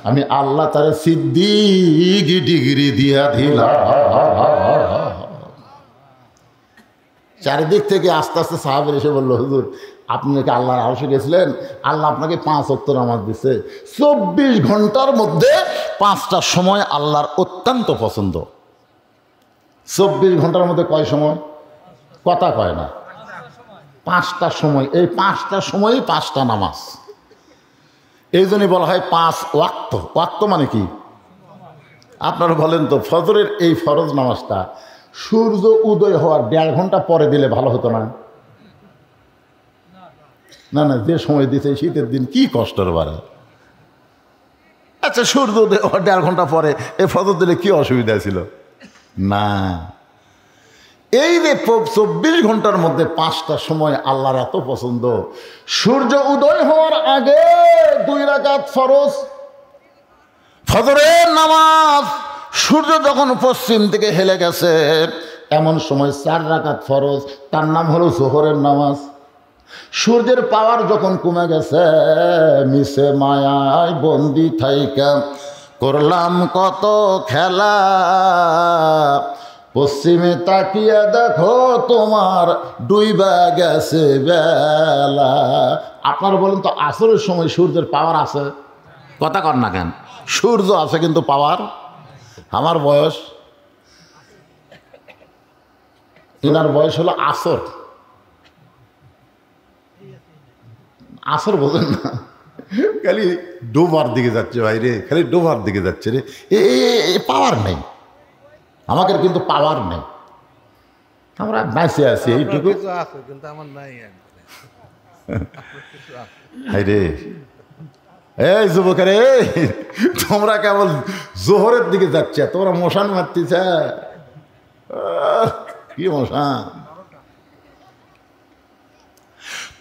আমি আল্লাহ তারে সিদ্দিক ডিগ্রি দিয়া দিলাম। চারিদিক থেকে আস্তে আস্তে সাহাবের এসে বললো, হুজুর আপনি নাকি আল্লাহর আরশে গেছিলেন, আল্লাহ আপনাকে 5 ওয়াক্ত নামাজ দিচ্ছে। 24 ঘন্টার মধ্যে 5টা সময় আল্লাহর অত্যন্ত পছন্দ। 24 ঘন্টার মধ্যে কয় সময়? কথা কয় না, 5টা সময়। এই 5টা সময়ই 5টা নামাজ। এই জন্যই বলা হয় 5 ওয়াক্ত। ওয়াক্ত মানে কি আপনারা বলেন তো? ফজরের এই ফরজ নামাজটা সূর্য উদয় হওয়ার 1.5 ঘন্টা পরে দিলে ভালো হতো না? না না, যে সময় দিচ্ছে শীতের দিন কি কষ্টের বারে। আচ্ছা, সূর্য উদয় হওয়ার 1.5 ঘন্টা পরে এই ফজর দিলে কি অসুবিধা ছিল? না, এই যে 24 ঘন্টার মধ্যে 5টা সময় আল্লাহর এত পছন্দ। সূর্য উদয় হওয়ার আগে 2 রাকাত ফরজ ফজরের নামাজ, সূর্য যখন পশ্চিম থেকে হেলে গেছে এমন সময় 4 রাকাত ফরজ, তার নাম হলো জোহরের নামাজ। সূর্যের পাওয়ার যখন কমে গেছে, মিশে মায়ায় বন্দি থাইকা করলাম কত খেলা, পশ্চিমে তাকিয়া দেখো তোমার ডুইবা গেছে বেলা। আপনারা বলেন তো, আসরের সময় সূর্যের পাওয়ার আছে? কথা কর না কেন? সূর্য আছে কিন্তু পাওয়ার। আমার বয়স, এনার বয়স হলো আসর। আসর বোঝেন না? খালি ডোবার দিকে যাচ্ছে ভাই রে, খালি ডোবার দিকে যাচ্ছে রে। এ পাওয়ার নেই আমাদের, কিন্তু পাওয়ার নেই, আমরা বেঁচে আছি এইটুকু। হাই রে, এই যুবকের, তোমরা কেবল জোহরের দিকে যাচ্ছে, তোমরা মশান মারতেছ। কি মশান!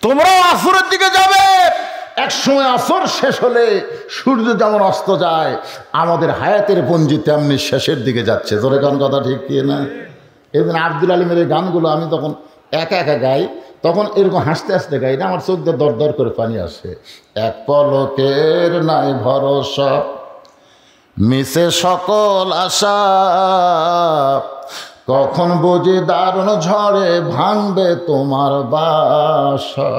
তোমরাও আসরের দিকে যাবে। এক সময় আসর শেষ হলে সূর্য যেমন অস্ত যায়, আমাদের হায়াতের পঞ্জি তেমনি শেষের দিকে যাচ্ছে। জোরে কোন কথা ঠিক কি না? এই দিন আব্দুল আলিমের এই গানগুলো আমি তখন একা একা গাই, তখন এরকম হাসতে হাসতে গাই না, আমার চোখ দিয়ে দর দর করে পানি আসে। এক পলকের নাই ভরসা, মিশে সকল আশা, কখন বুঝি দারুণ ঝড়ে ভাঙবে তোমার বাসা।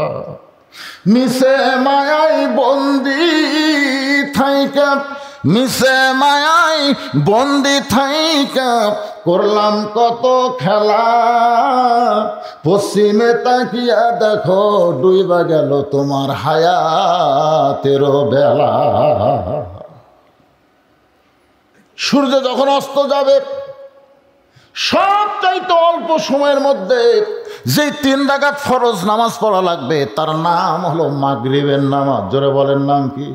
মিশে মায়াই বন্দি থাইকা, মিশে মায়াই বন্দি থাইকা করলাম কত খেলা, পশ্চিমে তাকিয়া দেখো ডুইবা গেল তোমার হায়াতের বেলা। সূর্য যখন অস্ত যাবে, সবচাইতে অল্প সময়ের মধ্যে যে 3 রাকাত ফরজ নামাজ পড়া লাগবে তার নাম হলো মাগরিবের নামাজ। জোরে বলেন, নাম কি?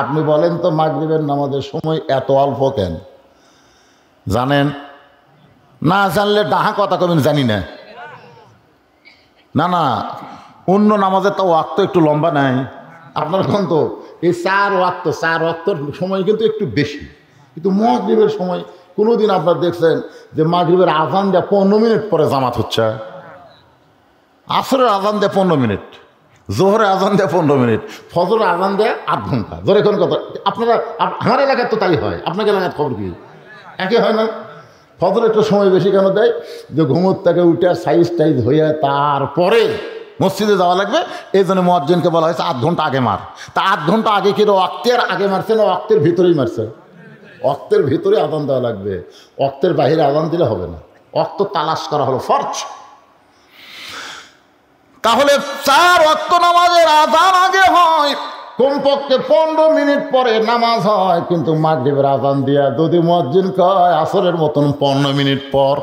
আপনি বলেন তো, মাগরিবের নামাজের সময় এত অল্প কেন? জানেন না? জানলে ডাহা কথা কবেন জানি না। না না, অন্য নামাজের তো ওয়াক্ত একটু লম্বা নাই। আপনার কোন তো এই 4 ওয়াক্তর সময় কিন্তু একটু বেশি, কিন্তু মাগরিবের সময় কোনোদিন আপনার দেখছেন যে মাগরিবের আজান দেয়া 15 মিনিট পরে জামাত হচ্ছে? আসরের আজান দেয় 15 মিনিট, জোহরে আজান দেয় 15 মিনিট, ফজরের আজান দেয় 8 ঘন্টা। ধরে কোন কথা, আপনারা, আমার এলাকায় তো তাই হয়, আপনাকে এলাকার খবর কি একই হয় না? ফজর একটু সময় বেশি কেন দেয়? যে ঘুমোর থেকে উঠে সাইজ টাইজ হইয়া তারপরে মসজিদে যাওয়া লাগবে, এই জন্য মুয়াজ্জিনকে বলা হয়েছে 8 ঘন্টা আগে মার। তা 8 ঘন্টা আগে কি ওয়াক্তের আগে মারছে না ওয়াক্তের ভিতরেই মারছে? ওয়াক্তের ভিতরে আজান দেওয়া লাগবে, ওয়াক্তের বাহিরে আজান দিলে হবে না। ওয়াক্ত তালাশ করা হলো ফরজ। তাহলে 4 ওয়াক্ত নামাজের আজান আগে হয়, কমপক্ষে 15 মিনিট পরে নামাজ হয়, কিন্তু মাগরিবের আজান দিয়া যদি মুয়াজ্জিন কয় আসরের মতন 15 মিনিট পর,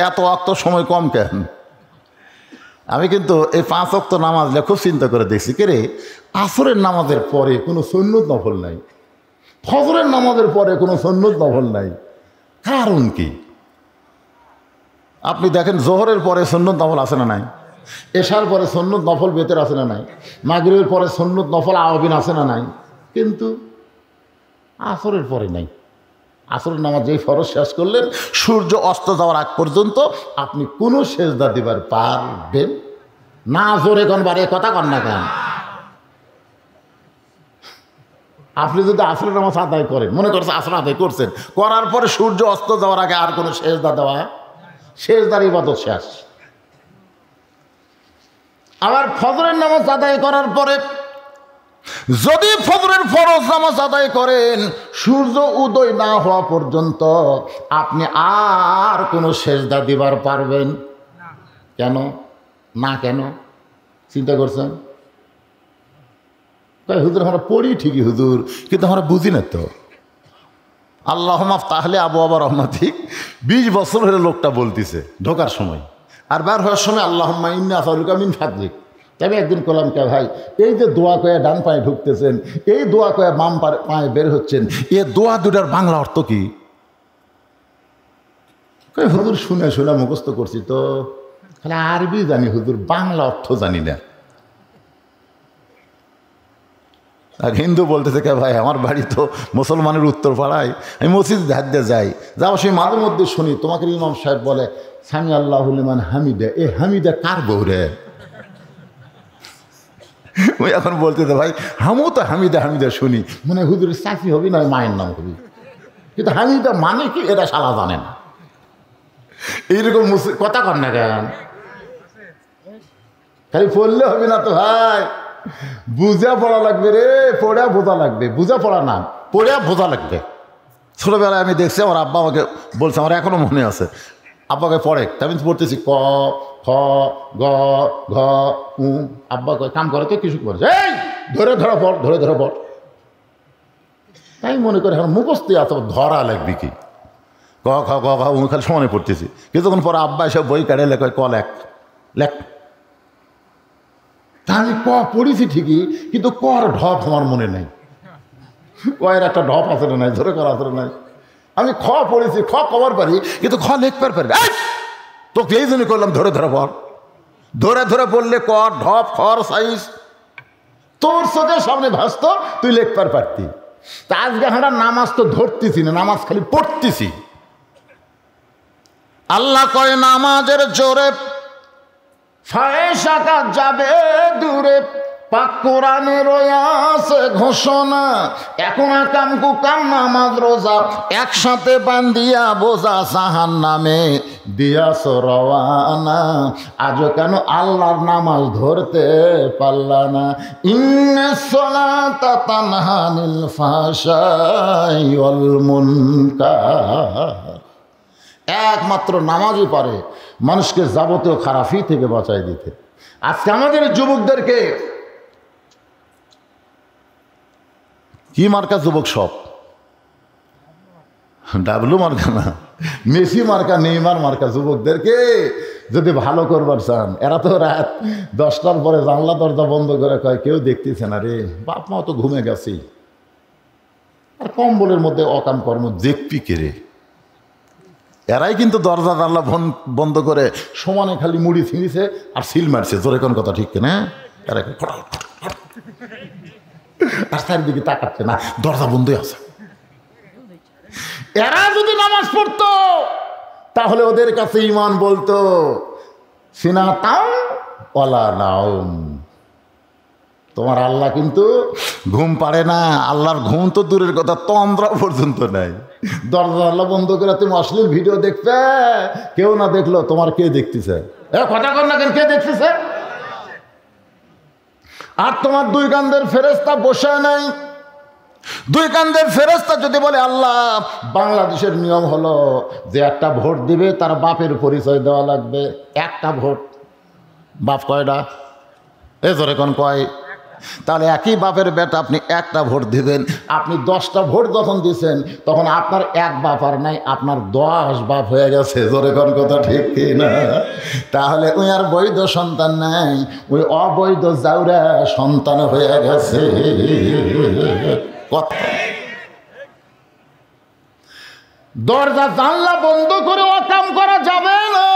এত ওয়াক্ত সময় কম কেন? আমি কিন্তু এই 5 ওয়াক্ত নামাজ খুব চিন্তা করে দেখছি, কে রে আসরের নামাজের পরে কোনো সুন্নত নফল নাই, ফজরের নামাজের পরে কোনো সুন্নত নফল নাই, কারণ কি? আপনি দেখেন জোহরের পরে সুন্নত নফল আছে না নাই? এশার পরে সুন্নত নফল বেতের আছে না নাই? মাগরিবের পরে সুন্নত নফল আওয়াবিন আছে না নাই? কিন্তু আসরের পরে নাই। আসরের নামাজ যেই ফরজ শেষ করলেন, সূর্য অস্ত যাওয়ার আগ পর্যন্ত আপনি কোনো সেজদা দিবার পারবেন না। জোরে কোন বারে কথা কন না কেন? আপনি যদি আসরের নামাজ আদায় করেন, মনে করছে আসর আদায় করছেন, করার পরে সূর্য অস্ত যাওয়ার আগে আর কোনো সেজদা দেওয়া, সেজদার ইবাদত শেষ। আবার ফজরের নামাজ আদায় করার পরে যদি ফজরের ফরজ নামাজ আদায় করেন, সূর্য উদয় না হওয়া পর্যন্ত আপনি আর কোনো সেজদা দিবার পারবেন কেন না? কেন চিন্তা করছেন? তাই হুজুর আমরা পড়ি ঠিকই হুজুর, কিন্তু আমরা বুঝি না তো। আল্লাহ মাফ তাহলে আবু আবার রহমাতি 20 বছর হলে লোকটা বলতেছে ঢোকার সময়, আর বার হওয়ার সময় আল্লাহুম্মা ইন্নী আসআলুকা মিন ফাদলিক। তবে একদিন কলাম কে ভাই, এই যে দোয়া কয়ে ডান পায়ে ঢুকতেছেন, এই দোয়া কয়ে বাম পায়ে বের হচ্ছেন, এ দোয়া দুটার বাংলা অর্থ কি? হুজুর শুনে শুনে মুখস্থ করছি তো, তাহলে আরবি জানি হুজুর, বাংলা অর্থ জানি না। আর হিন্দু বলতেছে কে ভাই, আমার বাড়ি তো মুসলমানের উত্তর পাড়ায়, আমি মসজিদে হাতে যাই, যাওয়ার সময় মাঝে মধ্যে শুনি তোমাকে ইমাম সাহেব বলে সামি আল্লাহু লিমান হামিদা। এ হামিদা কার বউ রে? ওই এখন বলতেছে ভাই হামও তো হামিদা হামিদা শুনি, মনে হুজুরের চাকরি হবি না মায়ের নাম হবি, কিন্তু হামিদা মানে কি এটা শালা জানে না। এইরকম কথা কর না কেন? খালি পড়লে হবে না তো ভাই, বুঝা পড়া লাগবে রে, পড়া বোঝা লাগবে। বুঝা পড়া না, পড়া বোঝা লাগবে। ছোটবেলায় আমি দেখছি আমার আব্বা আমাকে বলছে, আমার এখনো মনে আছে, আব্বাকে পড়ে, আমি পড়তেছি ক খ গ ঘ উ, আব্বা কয় কাম করে তো কিছু করে, এই ধরে ধরা পড়, ধরে ধরা পড়। তাই মনে করে এখন মুখস্থ আছে, ধরা লাগবে কি, ক খ গ ঘ উ খালি সমানে পড়তেছি। কিছুক্ষণ পর আব্বা এসব বই কাটে লেখ, ক লেখ লেখ। তা আমি ক পড়েছি ঠিকই, কিন্তু কর ঢপ আমার মনে নেই, কয়ের একটা ঢপ আছে না নাই, ধরে করা আছে না নাই। আমি খ পড়েছি, খ কবার পারি, কিন্তু খ লেখবার পারি। তোকে এই জন্য করলাম ধরে ধরে পড়, ধরে ধরে পড়লে কর ঢপ খর সাইজ তোর চোখের সামনে ভাসত, তুই লেখবার পারতি। তা আজকে আমরা নামাজ তো ধরতেছি না, নামাজ খালি পড়তেছি। আল্লাহ কয় নামাজের জোরে ফায়সাকা যাবে দূরে, পাক কোরআনে রয়াছে ঘোষণা, এখন কাম কুকাম নামাজ রোজা একসাথে বান্ধিয়া বোঝা জাহান নামে দিয়াছ রওয়ানা। আজও কেন আল্লাহর নামাজ ধরতে পারলা না? ইন্নাস সালাতা তানহা আনিল ফাহশাই ওয়াল মুনকার। একমাত্র নামাজই পারে মানুষকে যাবতীয় খারাপি থেকে বাঁচাই দিতে। আজকে আমাদের যুবকদেরকে কি মার্কা যুবক, সব ডাবলু মার্কা না, মেসি মার্কা, নেইমার মার্কা যুবকদেরকে যদি ভালো করবার চান, এরা তো রাত 10টার পরে জানলা দরজা বন্ধ করে কয় কেউ দেখতেছে না রে, বাপ মা তো ঘুমে গেছি, আর কম্বলের মধ্যে অকাম কর্ম দেখবি কে রে। এরাই কিন্তু দরজা জানলা বন্ধ করে সমানে খালি মুড়ি ছিঁড়িছে আর সিল মারছে, জোরে কোন কথা ঠিক না? এরা আর চারিদিকে তাকাচ্ছে না, দরজা বন্ধই আছে। এরা যদি নামাজ পড়তো তাহলে ওদের কাছে ইমান বলতো সিনা তাও ওয়ালা নাওম। তোমার আল্লাহ কিন্তু ঘুম পারে না, আল্লাহর ঘুম তো দূরের কথা, তন্দ্রা পর্যন্ত নাই। দরজা আল্লাহ বন্ধ করে তুমি অশ্লীল ভিডিও দেখবে, কেউ না দেখলো তোমার কে দেখতেছে, কথা কর না কেন, কে দেখতেছে? আর তোমার দুই কান্দের ফেরেশতা বসে নাই। দুই কান্দের ফেরেশতা যদি বলে আল্লাহ বাংলাদেশের নিয়ম হলো যে একটা ভোট দিবে তার বাপের পরিচয় দেওয়া লাগবে, একটা ভোট, বাপ কয়টা? এ ধরে কোন কয়? তাহলে একই বাপের বেটা আপনি একটা ভোট দিবেন, আপনি 10টা ভোট যখন দিচ্ছেন তখন আপনার এক বাপ আর নাই, আপনার 10 বাপ হয়ে গেছে, জোরে কোন কথা ঠিক কি না? তাহলে ওই আর বৈধ সন্তান নাই, ওই অবৈধ জাউরা সন্তান হয়ে গেছে। কথা দরজা জানলা বন্ধ করে অকাম করা যাবে না।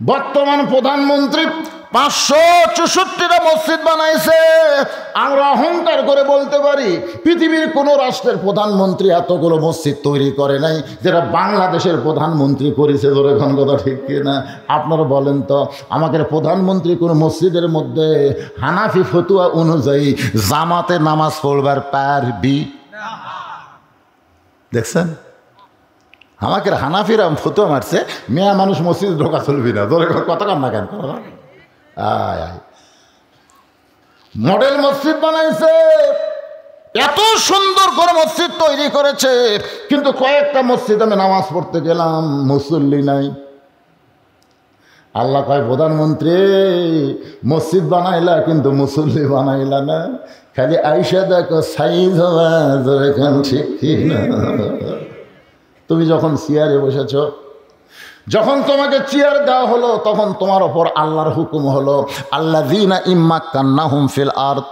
বর্তমান প্রধানমন্ত্রী 564টা মসজিদ বানাইছে। আমরা অহংকার করে বলতে পারি পৃথিবীর কোনো রাষ্ট্রের প্রধানমন্ত্রী এতগুলো মসজিদ তৈরি করে নাই যেটা বাংলাদেশের প্রধানমন্ত্রী করেছে, ধরে কোন কথা ঠিক কিনা? আপনারা বলেন তো, আমাদের প্রধানমন্ত্রী কোনো মসজিদের মধ্যে হানাফি ফতুয়া অনুযায়ী জামাতে নামাজ পড়বার পারবি? দেখছেন, আমাকে হানাফিরা ফতুয়া মারছে, মেয়া মানুষ মসজিদ ঢোকা চলবি না, ধরে কথা কান না কেন? আয় আয় মডেল মসজিদ বানাইছে, এত সুন্দর করে মসজিদ তৈরি করেছে, কিন্তু কয়েকটা মসজিদ আমি নামাজ পড়তে গেলাম, মুসল্লি নাই। আল্লাহ কয় প্রধানমন্ত্রী মসজিদ বানাইলা কিন্তু মুসল্লি বানাইলা না, খালি আইসা দেখো সাইজ হওয়া ঠিক না? তুমি যখন চেয়ারে বসেছ, যখন তোমাকে চেয়ার দেওয়া হলো, তখন তোমার ওপর আল্লাহর হুকুম হলো আল্লাযীনা ইম্মাক্কান্নাহুম ফিল আরদ।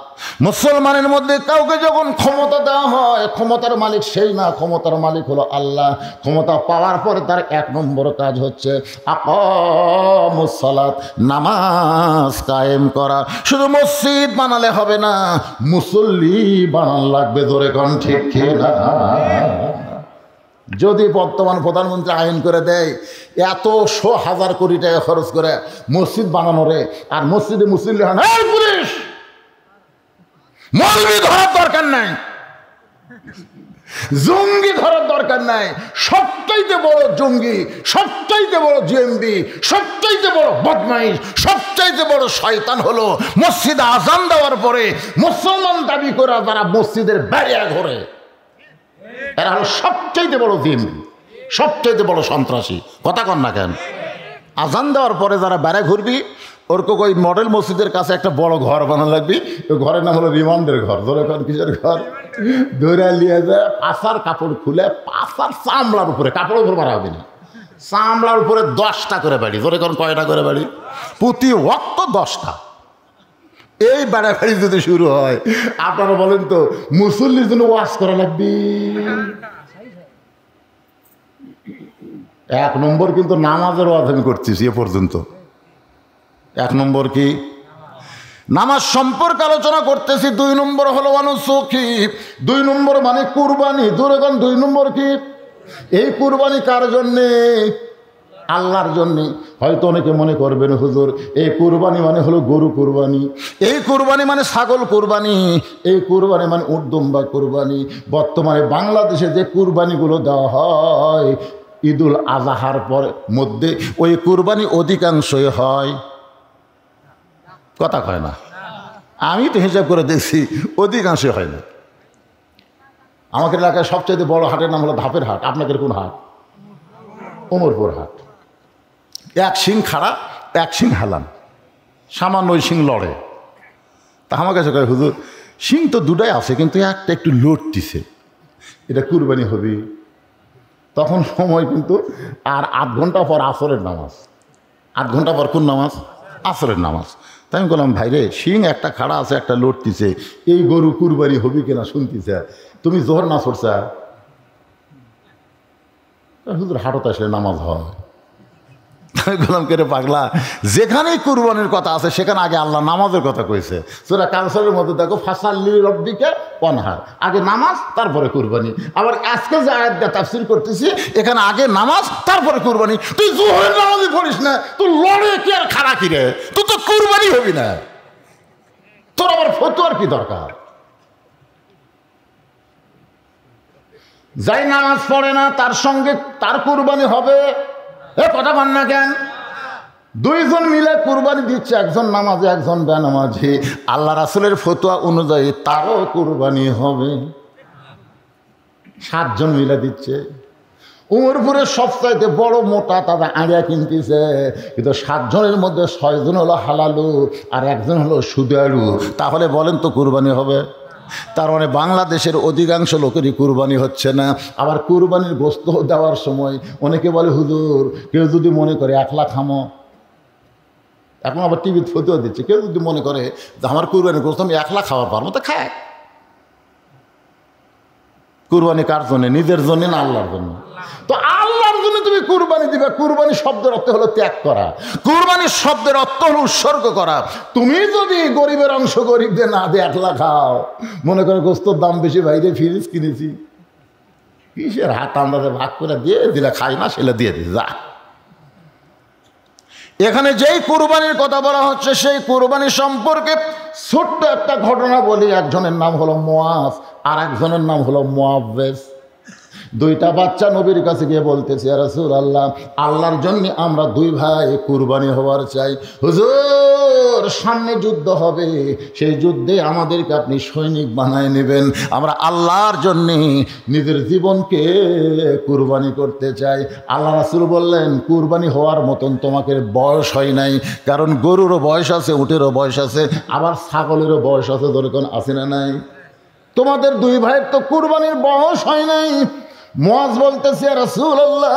মুসলমানের মধ্যে কাউকে যখন ক্ষমতা দেওয়া হয়, ক্ষমতার মালিক সেই না, ক্ষমতার মালিক হলো আল্লাহ। ক্ষমতা পাওয়ার পরে তার 1 নম্বর কাজ হচ্ছে আকামুস সালাত, নামাজ কায়েম করা। শুধু মসজিদ বানালে হবে না, মুসল্লি বানান লাগবে, ধরে কোন ঠিক কি না? যদি বর্তমান প্রধানমন্ত্রী আইন করে দেয় 100,000 কোটি টাকা খরচ করে মসজিদ বানানোরে, আর মসজিদে মুসল্লি হন, এই পুলিশ মৌলবি ধরার দরকার নাই, জঙ্গি ধরার দরকার নাই, সবচাইতে বড় জঙ্গি, সবচাইতে বড় জিএমবি, সবচাইতে বড় বদমাইশ, সবচাইতে বড় শয়তান হলো মসজিদে আজান দেওয়ার পরে মুসলমান দাবি করা যারা মসজিদের বাইরে ঘোরে, এরা হলো সবচাইতে বড় জিএমবি। সবচেয়ে বড় সন্ত্রাসী। কথা কন না কেন? আজান দেওয়ার পরে যারা বেড়া ঘুরবি ওরকম ওই মডেল মসজিদের কাছে একটা বড় ঘর বানানো লাগবি। ওই ঘরের নাম হলো রিমান্ডের ঘর। ধরে কন কিসের ঘর? ধরে নিয়ে যায় পাশার কাপড় খুলে পাশার চামড়ার উপরে, কাপড়ের উপর মারা হবে না, চামড়ার উপরে 10টা করে বাড়ি। ধরে কন কয়টা করে বাড়ি? প্রতি ওয়াক্ত 10টা। এই বাড়াবাড়ি যদি শুরু হয়, আপনারা বলেন তো মুসল্লির জন্য ওয়াজ করা লাগবে। 1 নম্বর কিন্তু নামাজের ওয়াজ আমি করতেছি এ পর্যন্ত। 1 নম্বর কি? নামাজ সম্পর্কে আলোচনা করতেছি। 2 নম্বর হলো অনুসুখী। 2 নম্বর মানে কুরবানি। দুরকম 2 নম্বর কি? এই কুরবানি কার জন্যে? আল্লাহর জন্যে। হয়তো অনেকে মনে করবেন হুজুর এই কুরবানি মানে হলো গরু কুরবানি, এই কুরবানি মানে ছাগল কুরবানি, এই কুরবানি মানে উট দুম্বা কুরবানি। বর্তমানে বাংলাদেশে যে কুরবানিগুলো দেওয়া হয় ঈদুল আজহার পরে মধ্যে ওই কুরবানি অধিকাংশই হয়। কথা কয় না? আমি তো হিসাব করে দেখছি অধিকাংশই হয় না। আমাদের এলাকায় সবচেয়ে বড় হাটের নাম হলো ধাপের হাট। আপনাদের কোন হাট? ওমরপুর হাট। 1 সিং খাড়া 1 সিং হালান, সামান্য ওই সিং লড়ে। তা আমার কাছে কয় হুজুর সিং তো 2টাই আছে কিন্তু একটা একটু লড়তিছে, এটা কুরবানি হবে? তখন সময় কিন্তু আর 8 ঘন্টা পর আসরের নামাজ। 8 ঘন্টা পর কোন নামাজ? আসরের নামাজ। তাই আমি বললাম ভাই রে, সিং একটা খাড়া আছে একটা লড়তিছে, এই গরু কুরবানি হবি কিনা শুনতিছে, তুমি জোহর না সরছা? হুজুর হাটত আসলে নামাজ হয়। আমি বললাম কে রে পাগলা, যেখানেই কুরবানির কথা আছে সেখানে আগে আল্লাহ নামাজের কথা কইছে। সূরা কাউসারের মধ্যে দেখো ফাসাল্লি রব্বিকা ওয়ানহার, আগে নামাজ তারপরে কুরবানি। আবার আজকে যে আয়াত দিয়ে তাফসীর করতেছি এখানে আগে নামাজ তারপরে কুরবানি। তুই জোহরের নামাজই পড়িস না, তুই লড়ে কি আর খাড়া কি রে? তুই তো কুরবানি হবি না, তোর আবার ফতোয়ার কি দরকার? যাই নামাজ পড়ে না তার সঙ্গে তার কুরবানি হবে? এ কথা বল না কেন? 2 জন মিলে কুরবানি দিচ্ছে, একজন নামাজি একজন বেনামাজি। আল্লাহ রাসূলের ফতোয়া অনুযায়ী তারও কুরবানি হবে। 7 জন মিলে দিচ্ছে। উমরপুরের সবচাইতে বড় মোটা তারা আড়িয়া কিনতেছে, কিন্তু 7 জনের মধ্যে 6 জন হলো হালালু আর 1 জন হলো সুদারু। তাহলে বলেন তো কুরবানি হবে? তার মানে বাংলাদেশের অধিকাংশ লোকেরই কুরবানি হচ্ছে না। আবার কুরবানির গোশত দেওয়ার সময় অনেকে বলে হুজুর কেউ যদি মনে করে 1 লাখ খামো, এখন আবার টিভিতে ফতোয়া দিচ্ছে, কেউ যদি মনে করে যে আমার কুরবানির গোশত আমি 1 লাখ খাওয়ার পারবো, তো খায়। কুরবানি কার জন্য? নিজের জন্য না আল্লাহর জন্য? তো আল্লাহর জন্য তুমি কুরবানি দিবে। কুরবানি শব্দের অর্থ হলো ত্যাগ করা, কুরবানি শব্দের অর্থ হলো উৎসর্গ করা। তুমি যদি গরিবের অংশ গরিবদের না দিয়ে 1 লাখ খাও, মনে করো গোস্তর দাম বেশি, বাইরে ফ্রিজ কিনেছি, কিসের হাত আন্দাজে ভাগ করে দিয়ে দিলে খাই না, সেটা দিয়ে দিই যা। এখানে যেই কুরবানির কথা বলা হচ্ছে সেই কুরবানি সম্পর্কে ছোট্ট একটা ঘটনা বলি। একজনের নাম হলো মুআজ আর একজনের নাম হলো মুআওয়াজ। 2টা বাচ্চা নবীর কাছে গিয়ে বলতেছে ইয়া রাসূলুল্লাহ, আল্লাহর জন্য আমরা 2 ভাই কুরবানি হওয়ার চাই। হুজুর সামনে যুদ্ধ হবে, সেই যুদ্ধে আমাদেরকে আপনি সৈনিক বানায় নেবেন, আমরা আল্লাহর জন্যে নিজের জীবনকে কুরবানি করতে চাই। আল্লাহ রাসূল বললেন কুরবানি হওয়ার মতন তোমাকে বয়স হয় নাই, কারণ গরুরও বয়স আছে, উটেরও বয়স আছে, আবার ছাগলেরও বয়স আছে, যেরকম আছে না নাই? তোমাদের 2 ভাইয়ের তো কুরবানির বয়স হয় নাই। মুআজ বলতেছে ইয়া রাসূলুল্লাহ,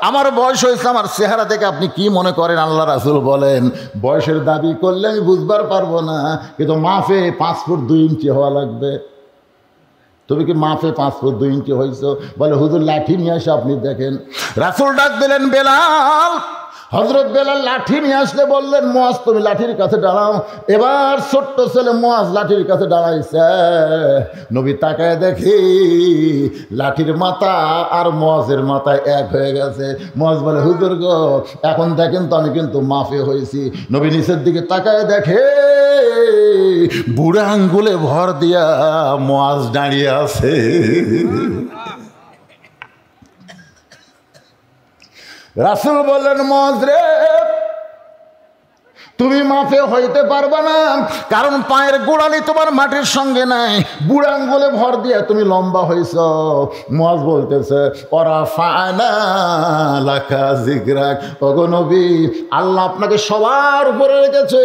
আমার বয়স হয়েছে, আমার চেহারা থেকে আপনি কি মনে করেন? আল্লাহ রাসূল বলেন বয়সের দাবি করলে আমি বুঝবার পারবো না, কিন্তু মাফে 5 ফুট 2 ইঞ্চি হওয়া লাগবে। তুমি কি মাফে 5 ফুট 2 ইঞ্চি হয়েছো? বলে হুজুর লাঠি নিয়ে এসে আপনি দেখেন। রাসূল ডাক দিলেন বেলাল। হযরত বেলাল লাঠি নিয়ে আসলে বললেন মুআজ তুমি লাঠির কাছে দাঁড়াও। এবার ছোট্ট ছেলে মুআজ লাঠির কাছে দাঁড়াইছে। নবী তাকায় দেখি লাঠির মাথা আর মুআজের মাথায় এক হয়ে গেছে। মুআজ বলে হুজুর গো এখন দেখেন তো আমি কিন্তু মাফে হয়েছি। নবী নিচের দিকে তাকায় দেখে বুড়া আঙ্গুলে ভর দিয়া মুআজ দাঁড়িয়ে আছে। রাসূল বললেন মুআজ রে, তুমি মাফে হইতে পারবে না, কারণ পায়ের গোড়ালি তোমার মাটির সঙ্গে নাই, বুড়া আঙ্গুলে ভর দিয়ে তুমি লম্বা হয়েছ। মুয়াজ বলতেছে ওরা ফানা লাকা জিকরাক, ওগো নবী, আল্লাহ আপনাকে সবার উপরে রেখেছে,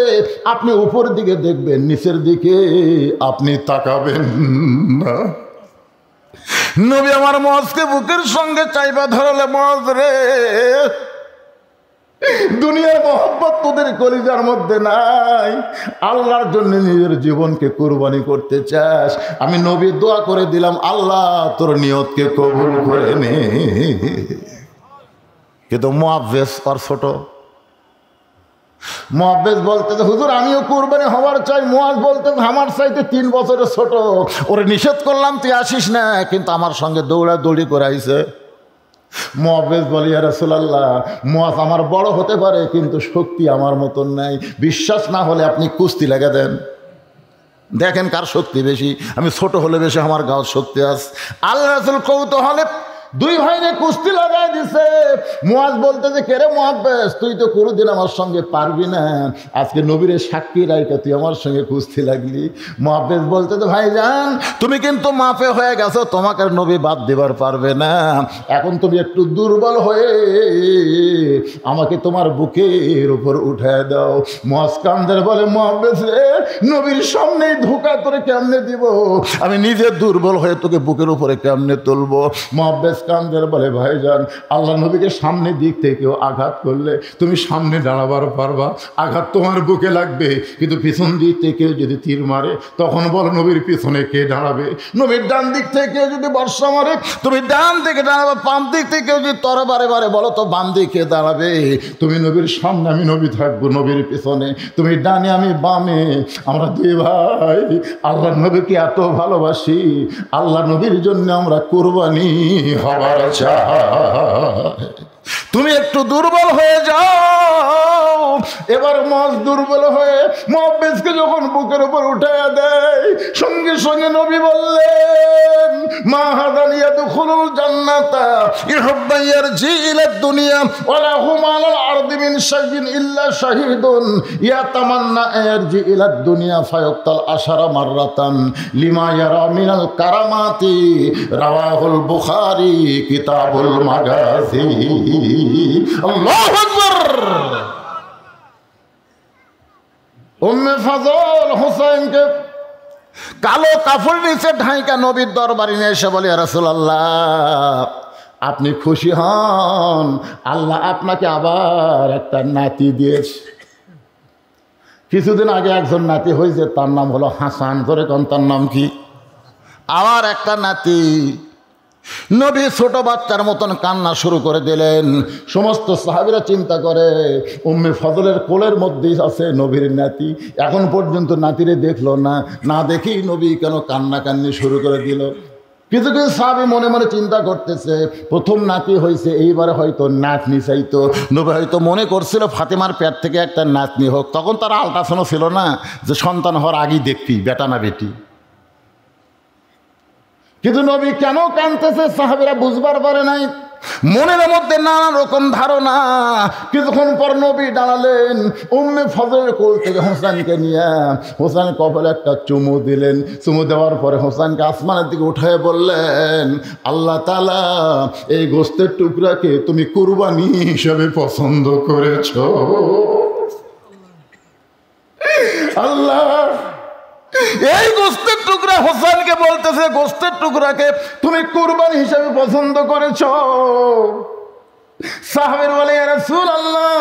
আপনি উপর দিকে দেখবেন, নিচের দিকে আপনি তাকাবেন না। নবী আমার মুয়াজকে বুকের সঙ্গে চাইবা ধরলে, মুয়াজ রে, দুনিয়ার মহব্বত তোদের কলিজার মধ্যে নাই, আল্লাহর জন্য নিজের জীবনকে কুরবানি করতে চাস, আমি নবী দোয়া করে দিলাম, আল্লাহ তোর নিয়তকে কবুল করে নে। কিন্তু মুআব্বেস আর ছোট, মুআব্বেস বলতেছে হুজুর আমিও কুরবানি হওয়ার চাই। মুয়াজ বলতেছে আমার চাইতে 3 বছরের ছোট, ওরে নিষেধ করলাম তুই আসিস না, কিন্তু আমার সঙ্গে দৌড়াদৌড়ি করে আইছে। মুআব্বেস বলি ইয়া রাসূলুল্লাহ, মুয়াজ আমার বড় হতে পারে কিন্তু শক্তি আমার মতন নাই, বিশ্বাস না হলে আপনি কুস্তি লাগা দেন, দেখেন কার শক্তি বেশি। আমি ছোট হলে বেশি, আমার গাঁর শক্তি আছে। আল্লাহ রাসূল কৌতূহলে 2 ভাইরে কুস্তি লাগাই দিছে। মুয়াজ বলতেছে কেরে মুআব্বেস, তুই তো কোনোদিন আমার সঙ্গে পারবি না, আজকে নবীরে সাক্ষী রাইকা তুই আমার সঙ্গে কুস্তি লাগলি। মুআব্বেস বলতেছে ভাইজান তুমি কিন্তু মাফে হয়ে গেছো, তোমাকে আর নবী বাদ দেবার পারবে না, এখন তুমি একটু দুর্বল হয়ে আমাকে তোমার বুকের উপর উঠায় দাও। মুয়াজ কান্দের বলে মুআব্বেস রে, নবীর সামনেই ধোঁকা করে কেমনে দিব, আমি নিজে দুর্বল হয়ে তোকে বুকের উপরে কেমনে তুলবো। মুআব্বেস কান্দের বলে ভাইজান আল্লাহ নবীকে সামনে দিক থেকেও আঘাত করলে তুমি সামনে দাঁড়াবার পারবা, আঘাত তোমার বুকে লাগবে, কিন্তু পিছন দিক থেকে যদি তীর মারে তখন বলো নবীর পিছনে কে দাঁড়াবে। নবীর ডান দিক থেকে যদি বর্ষা মারে তুমি ডান দিকে দাঁড়াবে, বাম দিক থেকে যদি তরবারে মারে বলো তো বাম দিকে দাঁড়াবে। তুমি নবীর সামনে, আমি নবী থাকবো নবীর পিছনে, তুমি ডানে আমি বামে, আমরা 2 ভাই আল্লাহ নবীকে এত ভালোবাসি, আল্লাহ নবীর জন্য আমরা কুরবানি হবার চাই। তুমি একটু দুর্বল হয়ে যাও। এবার মুয়াজ দুর্বল হয়ে মুআব্বেসকে যখন বুকের উপর উঠাইয়া দেয়, সঙ্গে সঙ্গে নবী বললেন মা হাদান ইয়াদখুলুল জান্নাতা ইহুব্বা ইয়ারজি ইলা দুনিয়া ওয়া লাহুম আলাল আরদি মিন শাইইন ইল্লা শাহীদুন ইয়াতামান্না ইয়ারজি ইলা দুনিয়া ফায়াক্তাল আশারা মাররাতান লিমা ইয়ারা মিনাল কারামাতি। রাওয়াহুল বুখারী কিতাবুল মাগাজি। আল্লাহু আকবার। উম্মে ফাজল হুসাইনকে কালো কাপড় নিচে ঢাইকা নবীর দরবারে নিয়ে এসে বলে ইয়া রাসূলুল্লাহ আপনি খুশি হন, আল্লাহ আপনাকে আবার একটা নাতি দিয়েছে। কিছুদিন আগে একজন নাতি হয়েছে, তার নাম হলো হাসান। ধরে কোন তার নাম কি? আবার একটা নাতি। নবী ছোট বাচ্চার মতন কান্না শুরু করে দিলেন। সমস্ত সাহাবীরা চিন্তা করে উম্মে ফজলের কোলের মধ্যেই আছে নবীর নাতি, এখন পর্যন্ত নাতিরে দেখলো না, না দেখেই নবী কেন কান্নাকান্নি শুরু করে দিল। কিছু কিছু সাহাবী মনে মনে চিন্তা করতেছে প্রথম নাতি হয়েছে, এইবারে হয়তো নাতনি চাইতো। নবী হয়তো মনে করছিল ফাতেমার পেট থেকে একটা নাতনি হোক, তখন তার আলট্রাসাউন্ড ছিল না যে সন্তান হওয়ার আগেই দেখবি বেটা না বেটি। কিন্তু নবী কেন কাঁদতেছে সাহাবীরা বুঝবার পারে নাই, মনের মধ্যে নানা রকম ধারণা। কিছুক্ষণ পর নবী দাঁড়ালেন, উম্মে ফজলের কোল থেকে হোসেনকে নিয়ে হোসেন কপালে একটা চুমু দিলেন। চুমু দেওয়ার পরে হোসেনকে আসমানের দিকে উঠায় বললেন আল্লাহ তাআলা এই গোশতের টুকরাকে তুমি কুরবানি হিসেবে পছন্দ করেছো। আল্লাহ এই গোশতের টুকরা হোসেনকে বলতেছে গোশতের টুকরাকে তুমি কুরবানি হিসেবে পছন্দ করেছো। সাহাবীরা বলে ইয়া রাসূলুল্লাহ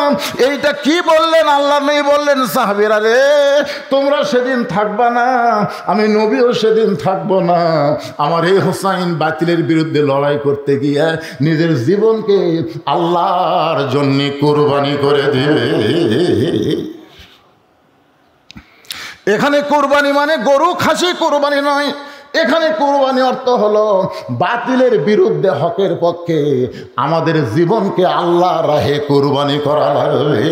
এইটা কি বললেন? আল্লাহ নবী বললেন সাহাবীরা রে তোমরা সেদিন থাকবা না, আমি নবীও সেদিন থাকবো না। আমার এই হোসাইন বাতিলের বিরুদ্ধে লড়াই করতে গিয়ে নিজের জীবনকে আল্লাহর জন্য কুরবানি করে দিবে। এখানে কুরবানি মানে গরু খাসি কুরবানি নয়, এখানে কুরবানি অর্থ হলো বাতিলের বিরুদ্ধে হকের পক্ষে আমাদের জীবনকে আল্লাহর রাহে কুরবানি করা লাগবে।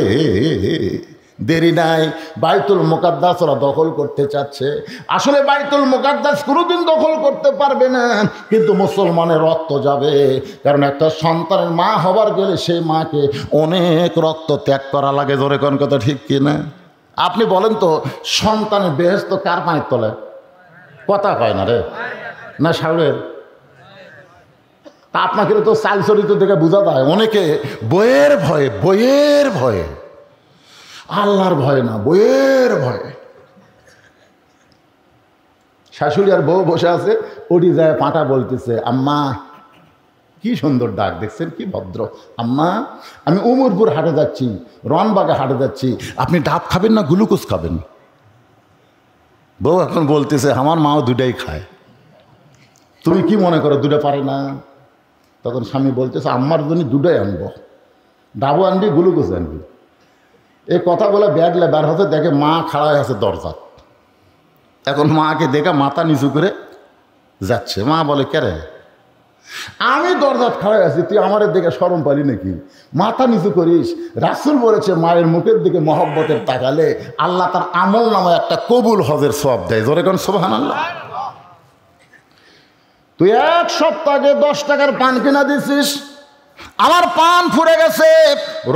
দেরি নাই, বাইতুল মুকাদ্দাস ওরা দখল করতে চাচ্ছে। আসলে বাইতুল মুকাদ্দাস কোনোদিন দখল করতে পারবে না, কিন্তু মুসলমানের রক্ত যাবে। কারণ একটা সন্তানের মা হবার গেলে সেই মাকে অনেক রক্ত ত্যাগ করা লাগে। জোরে কোন কথা ঠিক কিনা? আপনি বলেন তো, সন্তানের বেহেশত কার পায়ের তলে? কথা কয় না রে, না শাউরের? তা আপনাকে তো চাল চরিত্র দেখে বোঝা যায় অনেকে বইয়ের ভয়ে, আল্লাহর ভয় না, বইয়ের ভয়ে। শাশুড়ি আর বউ বসে আছে, ওটি যায় পাঁটা বলতেছে, আম্মা কি সুন্দর ডাক, দেখছেন কি ভদ্র। আম্মা আমি উমরপুর হাটে যাচ্ছি, রনবাগে হাটে যাচ্ছি, আপনি ডাব খাবেন না গ্লুকোজ খাবেন? বউ এখন বলতেছে, আমার মাও দুটাই খায়, তুমি কি মনে করো দুটা পারে না? তখন স্বামী বলতেছে, আম্মার জন্য দুটাই আনবো, ডাবও আনবি গ্লুকোজ আনবি। এই কথা বলে ব্যাগলে বের হতে দেখে মা খাড়া হয়ে আছে দরজা। এখন মাকে দেখে মাথা নিচু করে যাচ্ছে। মা বলে, কেরে? আমি দরজাত খাড়া আছি, তুই আমার দিকে শরম পালি নাকি? মাথা নিচু করিস। রাসূল বলেছে, মায়ের মুখের দিকে মহব্বতের তাকালে আল্লাহ তার আমল নামে একটা কবুল হজের সওয়াব দেয়। জোরে কোন সুবহানাল্লাহ। তুই এক সপ্তাহ আগে 10 টাকার পান কিনা দিছিস, আমার পান ফুরে গেছে,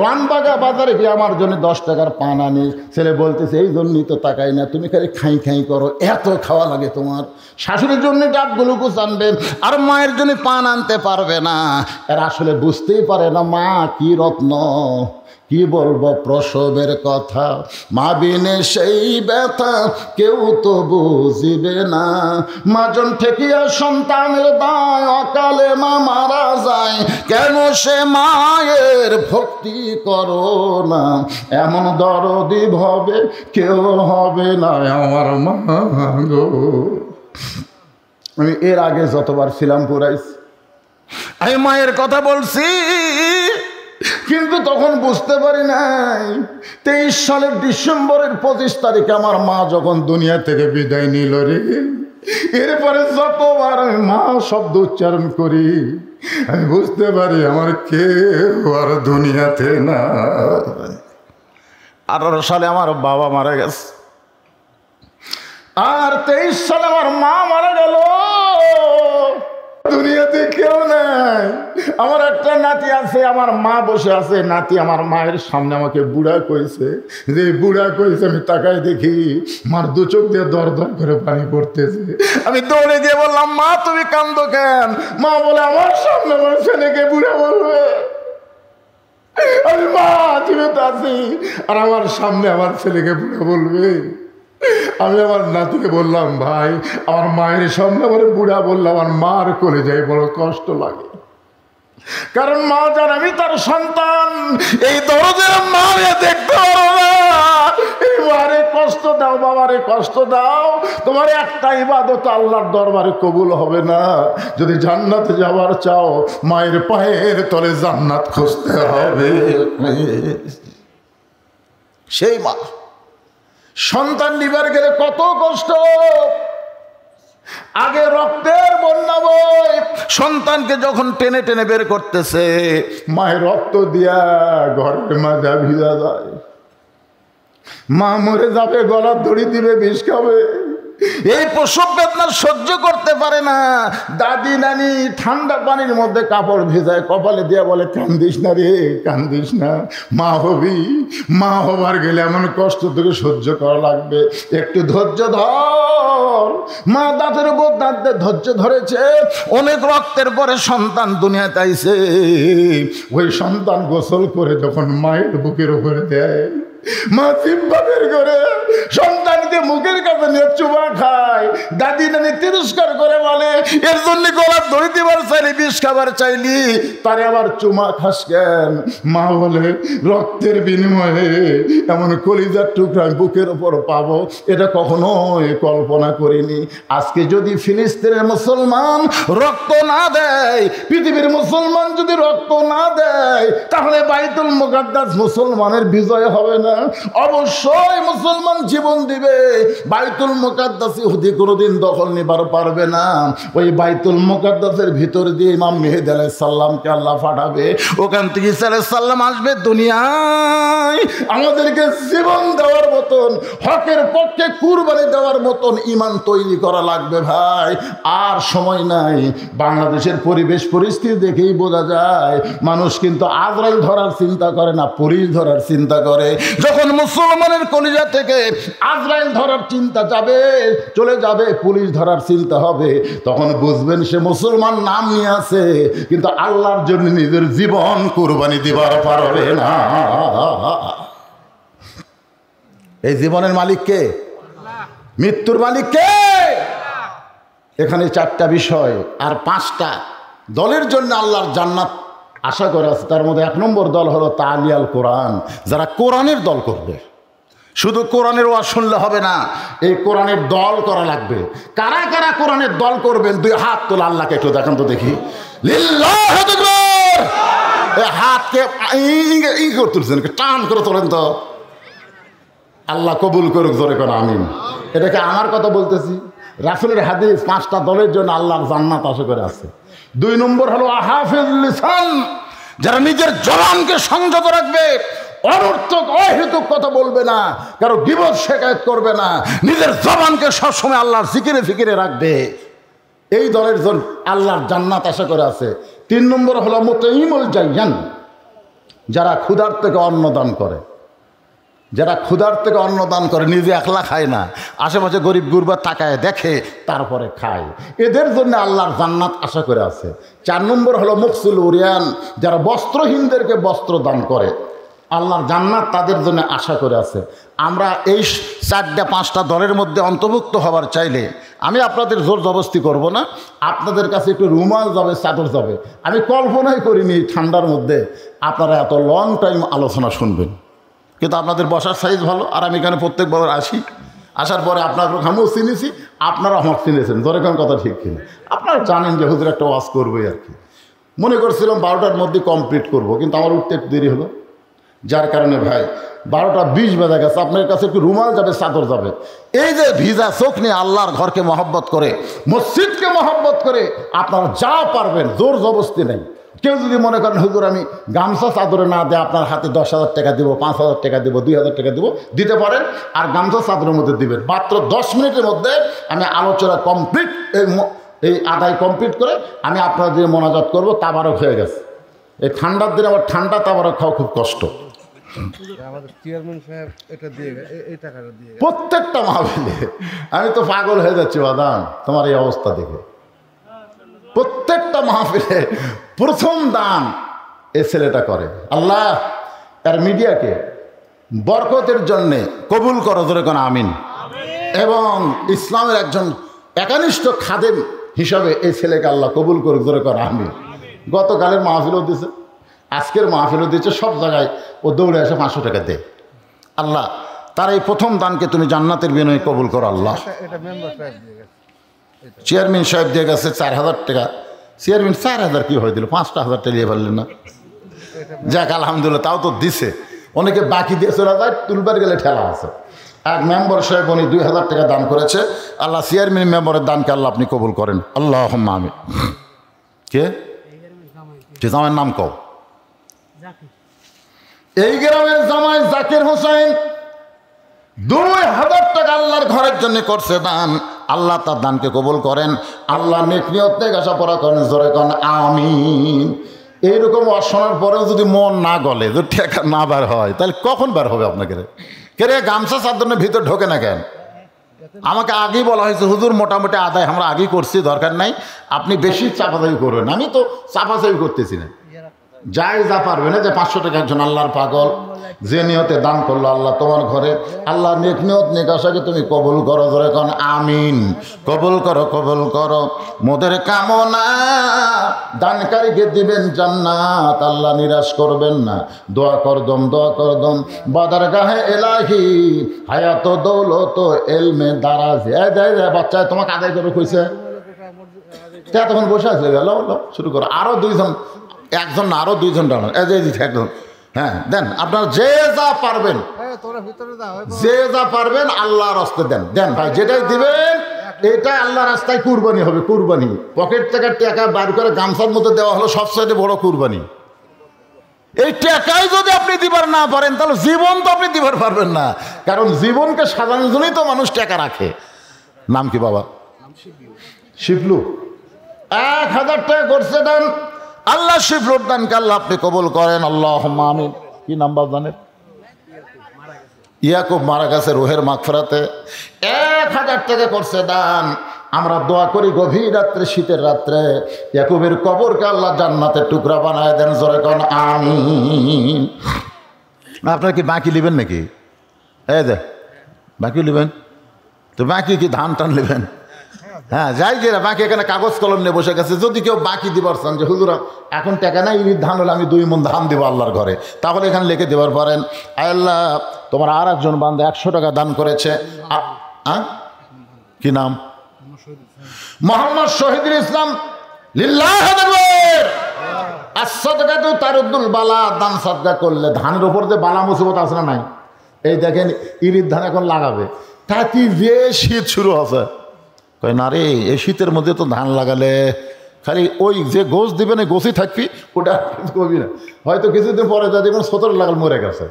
রনবাগা বাজারে গিয়ে আমার জন্য 10 টাকার পান আনিস। ছেলে বলতেছে, এই জন্যই তো তাকাই না, তুমি খালি খাই খাই করো, এত খাওয়া লাগে তোমার। শাশুড়ির জন্য ডাব গ্লুকোজ আনবে আর মায়ের জন্য পান আনতে পারবে না। এরা আসলে বুঝতেই পারে না মা কি রত্ন। কি বলবো প্রসবের কথা, মা বিনে সেই ব্যথা কেউ তো বুঝিবে না। মাজন ঠেকিয়া সন্তানের দায়, অকালে মা মারা যায়, কেন সে মায়ের ভক্তি করো না। এমন দরদি ভবে কেউ হবে না আমার মা গো। আমি এর আগে যতবার ছিলাম পুরাইছি, আমি মায়ের কথা বলছি, কিন্তু তখন বুঝতে পারি নাই 23 সালের ডিসেম্বরের 25 তারিখে আমার মা যখন দুনিয়া থেকে বিদায় নিল রে, এরপরে যতবার আমি মা শব্দ উচ্চারণ করি আমি বুঝতে পারি আমার কেউ আর দুনিয়াতে না। 18 সালে আমার বাবা মারা গেছে, আর 23 সালে আমার মা মারা গেল। দুনিয়াতে কেউ নাই। আমার একটা নাতি আছে, আমার মা বসে আছে, নাতি আমার মায়ের সামনে আমাকে বুড়া কইছে। যে বুড়া কইছে আমি তাকাই দেখি মার 2 চোখ দিয়ে দর দর করে পানি পড়তেছে। আমি দৌড়ে গিয়ে বললাম, মা তুমি কান্দো কেন? মা বলে, আমার সামনে আমার ছেলেকে বুড়া বলবে। আমি, মা তুমি তো আছি, আর আমার সামনে আমার ছেলেকে বুড়া বলবে? আমি আমার নাতিকে বললাম, ভাই আমার মায়ের সামনে আমার বুড়া বললাম, আমার মার কলেজায় বড় কষ্ট লাগে। কারণ মা জান আমি তার সন্তান, এই দরদের মারে দেখতে পারো না। এই মারে কষ্ট দাও, বাবারে কষ্ট দাও, তোমার একটা ইবাদত আল্লাহর দরবারে কবুল হবে না। যদি জান্নাতে যাওয়ার চাও মায়ের পায়ের তলে জান্নাত খুঁজতে হবে। সেই মা সন্তান নিবার গেলে কত কষ্ট। আগে রক্তের বন্যা বই, সন্তানকে যখন টেনে টেনে বের করতেছে মায়ের রক্ত দিয়া ঘরের মাজা ভিজা যায়। মা মরে যাবে, গলার দড়ি দিবে, বিষ খাবে। এই প্রসব বেদনা সহ্য করতে পারে না। দাদি নানি ঠান্ডা পানির মধ্যে কাপড় ভেজায় কপালে দিয়া বলে, কান্দিস না রে, কান্দিস না, মা হবি। মা হবার গেলে এমন কষ্ট তোকে সহ্য করা লাগবে, একটু ধৈর্য ধর। মা দাঁতের উপর দাঁত দিয়ে ধৈর্য ধরেছে। অনেক রক্তের পরে সন্তান দুনিয়াতে আইছে। ওই সন্তান গোসল করে যখন মায়ের বুকের উপরে দেয়, মা জিহ্বা বের করে সন্তানকে মুখের কাছে নিয়ে চুমা খায়। দাদি নানি তিরস্কার করে বলে, এর জন্য গলার দড়ি দিবার চাইলি, বিষ খাবার চাইলি, তারে আবার চুমা খাস কেন? মা বলে, রক্তের বিনিময়ে এমন কলিজার টুকরা আমি বুকের ওপর পাবো এটা কখনোই কল্পনা করিনি। আজকে যদি ফিলিস্তিনের মুসলমান রক্ত না দেয়, পৃথিবীর মুসলমান যদি রক্ত না দেয়, তাহলে বাইতুল মুকাদ্দাস মুসলমানের বিজয় হবে না। অবশ্যই মুসলমান জীবন দিবে, বাইতুল মুকাদ্দাস ইহুদি কোনোদিন দখল নিবার পারবে না। ওই বাইতুল মুকাদ্দাসের ভিতর দিয়ে ইমাম মেহেদী আলাইহিস সালামকে আল্লাহ পাঠাবে, ওখান থেকে ঈসা আলাইহিস সালাম আসবে দুনিয়ায়। আমাদেরকে জীবন দেওয়ার মতন, হকের পক্ষে কুরবানি দেওয়ার মতন ইমান তৈরি করা লাগবে ভাই। আর সময় নাই। বাংলাদেশের পরিবেশ পরিস্থিতি দেখেই বোঝা যায় মানুষ কিন্তু আজরাইল ধরার চিন্তা করে না, পুলিশ ধরার চিন্তা করে। যখন মুসলমানের কলিজা থেকে আজরাইল ধরার চিন্তা যাবে, চলে যাবে, পুলিশ ধরার চিন্তা হবে, তখন বুঝবেন সে মুসলমান নাম নিয়ে আছে, কিন্তু আল্লাহর জন্য নিজের জীবন কুরবানি দিবার পারবে না। এই জীবনের মালিক কে? মৃত্যুর মালিক কে? এখানে 4টা বিষয় আর 5টা দলের জন্য আল্লাহর জান্নাত আশা করে আছে। তার মধ্যে 1 নম্বর দল হলো তালিয়াল কোরআন, যারা কোরআনের দল করবে। শুধু কোরআনের ওয়াজ শুনলে হবে না, এই কোরআনের দল করা লাগবে। কারা কারা কোরআনের দল করবেন? 2 হাত তোলা, আল্লাহকে একটু দেখান তো দেখি। লিল্লাহু আকবার। এই হাতকে করতেছেন, টান করে তোলেন তো। আল্লাহ কবুল করুক, জোরে করে আমিন। এটাকে আমার কথা বলতেছি, রাসূলের হাদিস। 5টা দলের জন্য আল্লাহর জান্নাত আশা করে আছে। 2 নম্বর হলো হাফিজুল লিসান, যারা নিজের জবানকে সংযত রাখবে, অনর্থক অহেতুক কথা বলবে না, কারো গীবত শিকায়ত করবে না, নিজের জবানকে সবসময় আল্লাহর জিকিরে ফিকিরে রাখবে। এই দলের জন্য আল্লাহর জান্নাত আশা করে আছে। 3 নম্বর হলো মুতাইমুল জাইয়ান, যারা ক্ষুধার থেকে অন্ন দান করে। যারা ক্ষুধার থেকে অন্ন দান করে, নিজে একলা খায় না, আশেপাশে গরিব গুরবা তাকায় দেখে, তারপরে খায়। এদের জন্য আল্লাহর জান্নাত আশা করে আছে। 4 নম্বর হলো মুকসিল উরিয়ান, যারা বস্ত্রহীনদেরকে বস্ত্র দান করে, আল্লাহর জান্নাত তাদের জন্য আশা করে আছে। আমরা এই 4-5টা দলের মধ্যে অন্তর্ভুক্ত হওয়ার চাইলে আমি আপনাদের জোর জবস্তি করব না। আপনাদের কাছে একটু রুমাল যাবে, চাদর যাবে। আমি কল্পনাই করিনি ঠান্ডার মধ্যে আপনারা এত লং টাইম আলোচনা শুনবেন, কিন্তু আপনাদের বসার সাইজ ভালো। আর আমি এখানে প্রত্যেকবার আসি, আসার পরে আপনাদের আমিও চিনেছি, আপনারা আমাকে চিনেছেন। ধরে কোন কথা ঠিক কিনা? আপনারা জানেন যে হুজুর একটা ওয়াজ করবোই আর কি। মনে করছিলাম 12টার মধ্যে কমপ্লিট করব, কিন্তু আমার উঠতে একটু দেরি হলো, যার কারণে ভাই 12টা 20 বেজে গেছে। আপনার কাছে একটু রুমাল যাবে, চাদর যাবে। এই যে ভিজা চোখ নিয়ে আল্লাহর ঘরকে মহব্বত করে, মসজিদকে মহব্বত করে আপনারা যা পারবেন, জোর জবস্তি নেই। কেউ যদি মনে করেন হুজুর আমি গামছা চাদরে না দেয় আপনার হাতে 10,000 টাকা দিব, 5,000 টাকা দিব, 2,000 টাকা দিব, দিতে পারেন। আর গামছা চাদরের মধ্যে দিবেন। মাত্র 10 মিনিটের মধ্যে আমি আলোচনা কমপ্লিট, এই আদায় কমপ্লিট করে আমি আপনাদের মোনাজাত করবো। তাবারক হয়ে গেছে। এই ঠান্ডার দিনে আবার ঠান্ডা তাবারক খাওয়া খুব কষ্ট। প্রত্যেকটা মাহফিলে আমি তো পাগল হয়ে যাচ্ছি বাদান তোমার এই অবস্থা দেখে। প্রত্যেকটা মাহফিলে প্রথম দান এ ছেলেটা করে। আল্লাহ তার মিডিয়াকে বরকতের জন্যে কবুল করো, ধরে কোন আমিন। এবং ইসলামের একজন একনিষ্ঠ খাদেম হিসাবে এই ছেলেকে আল্লাহ কবুল করুক, ধরে কোন আমিন। গতকালের মাহফিলও দিছে, আজকের মাহফিলও দিচ্ছে, সব জায়গায় ও দৌড়ে এসে 500 টাকা দে। আল্লাহ তার এই প্রথম দানকে তুমি জান্নাতের বিনিময়ে কবুল করো আল্লাহ। চেয়ারম্যান সাহেব দিয়ে গেছে 4,000 টাকা। চেয়ারম্যান 4,000 কি হয়ে দিল? 5,000 টাকা দিয়ে পারলেন না? যাক আলহামদুলিল্লাহ, তাও তো দিছে। অনেকে বাকি দিয়ে চলে যায়, তুলবার গেলে ঠেলা আছে। এক মেম্বার সাহেব উনি 2,000 টাকা দান করেছে। আল্লাহ চেয়ারম্যান মেম্বারের দানকে আল্লাহ আপনি কবুল করেন আল্লাহ আমিন। কে জামাইয়ের নাম কও? এই গ্রামের জামাই জাকির হোসেন 2,000 টাকা আল্লাহর ঘরের জন্য করছে দান। আল্লাহ তার দানকে কবুল করেন। আল্লাহ নেক নিয়ত থেকে আশা করেন, জোরে কন আমিন। এইরকম শোনার পরেও যদি মন না গলে, যদি টাকা না বার হয়, তাহলে কখন বার হবে আপনাকে? কে রে গামছা চাদরের ভিতর ঢোকে না কেন? আমাকে আগেই বলা হয়েছে হুজুর মোটামুটি আদায় আমরা আগেই করছি, দরকার নাই, আপনি বেশি চাপাচাপি করবেন। আমি তো চাপাচাপি করতেছি না, যাই যা পারবে না। যে 500 টাকা একজন আল্লাহর পাগল যে নিয়তে দান করলো, আল্লাহ তোমার ঘরে আল্লাহ নেক নিয়ত নেক আশাকে তুমি কবুল করো, ধরে কোন আমিন। কবুল করো, কবুল করো মোদের কামনা, দানকারীকে দিবেন জান্নাত, আল্লাহ নিরাশ করবেন না। দোয়া করদম, দোয়া করদম বাদার গাহে এলাহি হায়াত দৌলত এলমে দারাজ। বাচ্চায় তোমাকে আদায় করে কইছে, তখন বসে আছে, গেল শুরু করো। আরো 2জন, একজন না আরো 2জন ডানো, একজন। হ্যাঁ দেন, আপনার যে যা পারবেন, যে যা পারবেন আল্লাহর রাস্তায় দেন। দেন ভাই, যেটাই দিবেন এটা আল্লাহর রাস্তায় কুরবানি হবে। কুরবানি পকেট থেকে টাকা বার করে গামছার মধ্যে দেওয়া হলো সবচেয়ে বড় কুরবানি। এই টাকাই যদি আপনি দিবার না পারেন, তাহলে জীবন তো আপনি দিবার পারবেন না। কারণ জীবনকে সাজানোর জন্যই তো মানুষ টাকা রাখে। নাম কি বাবা? শিবলু। 1,000 টাকা করছে দান। আল্লাহ শিবলুর দানকে আল্লাহ আপনি কবুল করেন আল্লাহ আমিন। কি নাম্বার জানেন? ইয়াকুব মারা গেছে রুহের মাগফিরাতে, 1000 টাকা করছে দান। আমরা দোয়া করি গভীর রাত্রে, শীতের রাত্রে, ইয়াকুবের কবরকে আল্লাহ জান্নাতের টুকরা বানায় দেন, জোরে কোন আমিন। আপনারা কি বাকি নেবেন নাকি? এই দে বাকি নেবেন তো, বাকি কি ধান টান নেবেন? হ্যাঁ যাই যে বাকি এখানে কাগজ কলম নিয়ে বসে গেছে। যদি কেউ বাকি দিবার চান যে হুজুর এখন টাকা নাই, ঈদ ধান হলে আমি 2 মণ ধান দেবো আল্লাহর ঘরে, তাহলে এখানে লিখে দেবার পারেন। আল্লাহ তোমার আর একজন বান্দা 100 টাকা দান করেছে। কি নাম? মোহাম্মদ শহীদুল ইসলাম। লিল্লাহি তাকবীর। as-সাদকাতু তারুদ্দুল বালা। দান সাদকা করলে ধানের উপর যে বালা মুসিবত আছে না নাই? এই দেখেন ঈদ ধান এখন লাগাবে, তাতে যে শীত শুরু আছে, কয় না রে এই শীতের মধ্যে তো ধান লাগালে খালি ওই যে গোছ দিবে না গোছই থাকবি, ওটা কবি না, হয়তো কিছুদিন পরে যা দেখবেন 17 লাগাল মরে গেছে।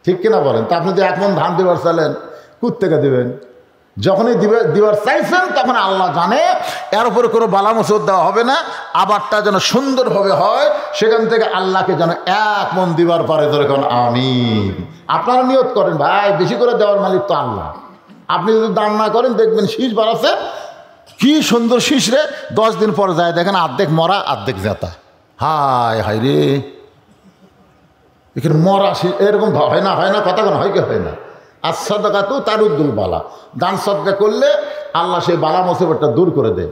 ঠিক কিনা বলেন? তা আপনি যে 1 মণ ধান দেবার চাইলেন, কোত্থেকে দেবেন? যখনই দিবার চাইছেন তখন আল্লাহ জানে এর উপরে কোনো বালা মুসিবত দেওয়া হবে না। আবারটা যেন সুন্দরভাবে হয়, সেখান থেকে আল্লাহকে যেন 1 মণ দিবার পারে, যেরকম আমিন। আপনারা নিয়ত করেন ভাই, বেশি করে দেওয়ার মালিক তো আল্লাহ। আপনি যদি দান না করেন দেখবেন শীষ বাড়াচ্ছে, কি সুন্দর শীষ রে, 10 দিন পরে যায় দেখেন অর্ধেক মরা অর্ধেক জেতা। হায় হায় রে, এখানে মরা শীষ এরকম হয় না, হয় না, কথা কোনো হয় কি হয় না? as-সাদকাতু তারুদ্দুল বালা। দান সদকা করলে আল্লাহ সেই বালা মুসিবতটা দূর করে দেয়।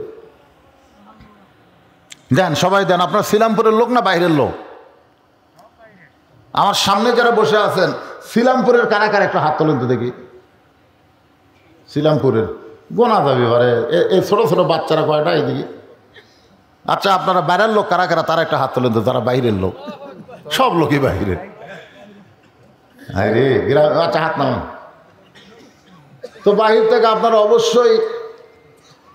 দেন সবাই দেন। আপনার শ্রীরামপুরের লোক না বাইরের লোক? আমার সামনে যারা বসে আছেন শ্রীরামপুরের কারা কারা একটু হাত তোলেন তো দেখি। শ্রীরামপুরের গোনা যাবে এবারে, এই ছোটো ছোটো বাচ্চারা কয়টা এইদিকে। আচ্ছা আপনারা বাইরের লোক কারা কারা, তারা একটা হাত তোলেন তো, যারা বাইরের লোক। সব লোকই বাইরের। আরে গ্রাম, আচ্ছা হাত নামান। তো বাহির থেকে আপনারা অবশ্যই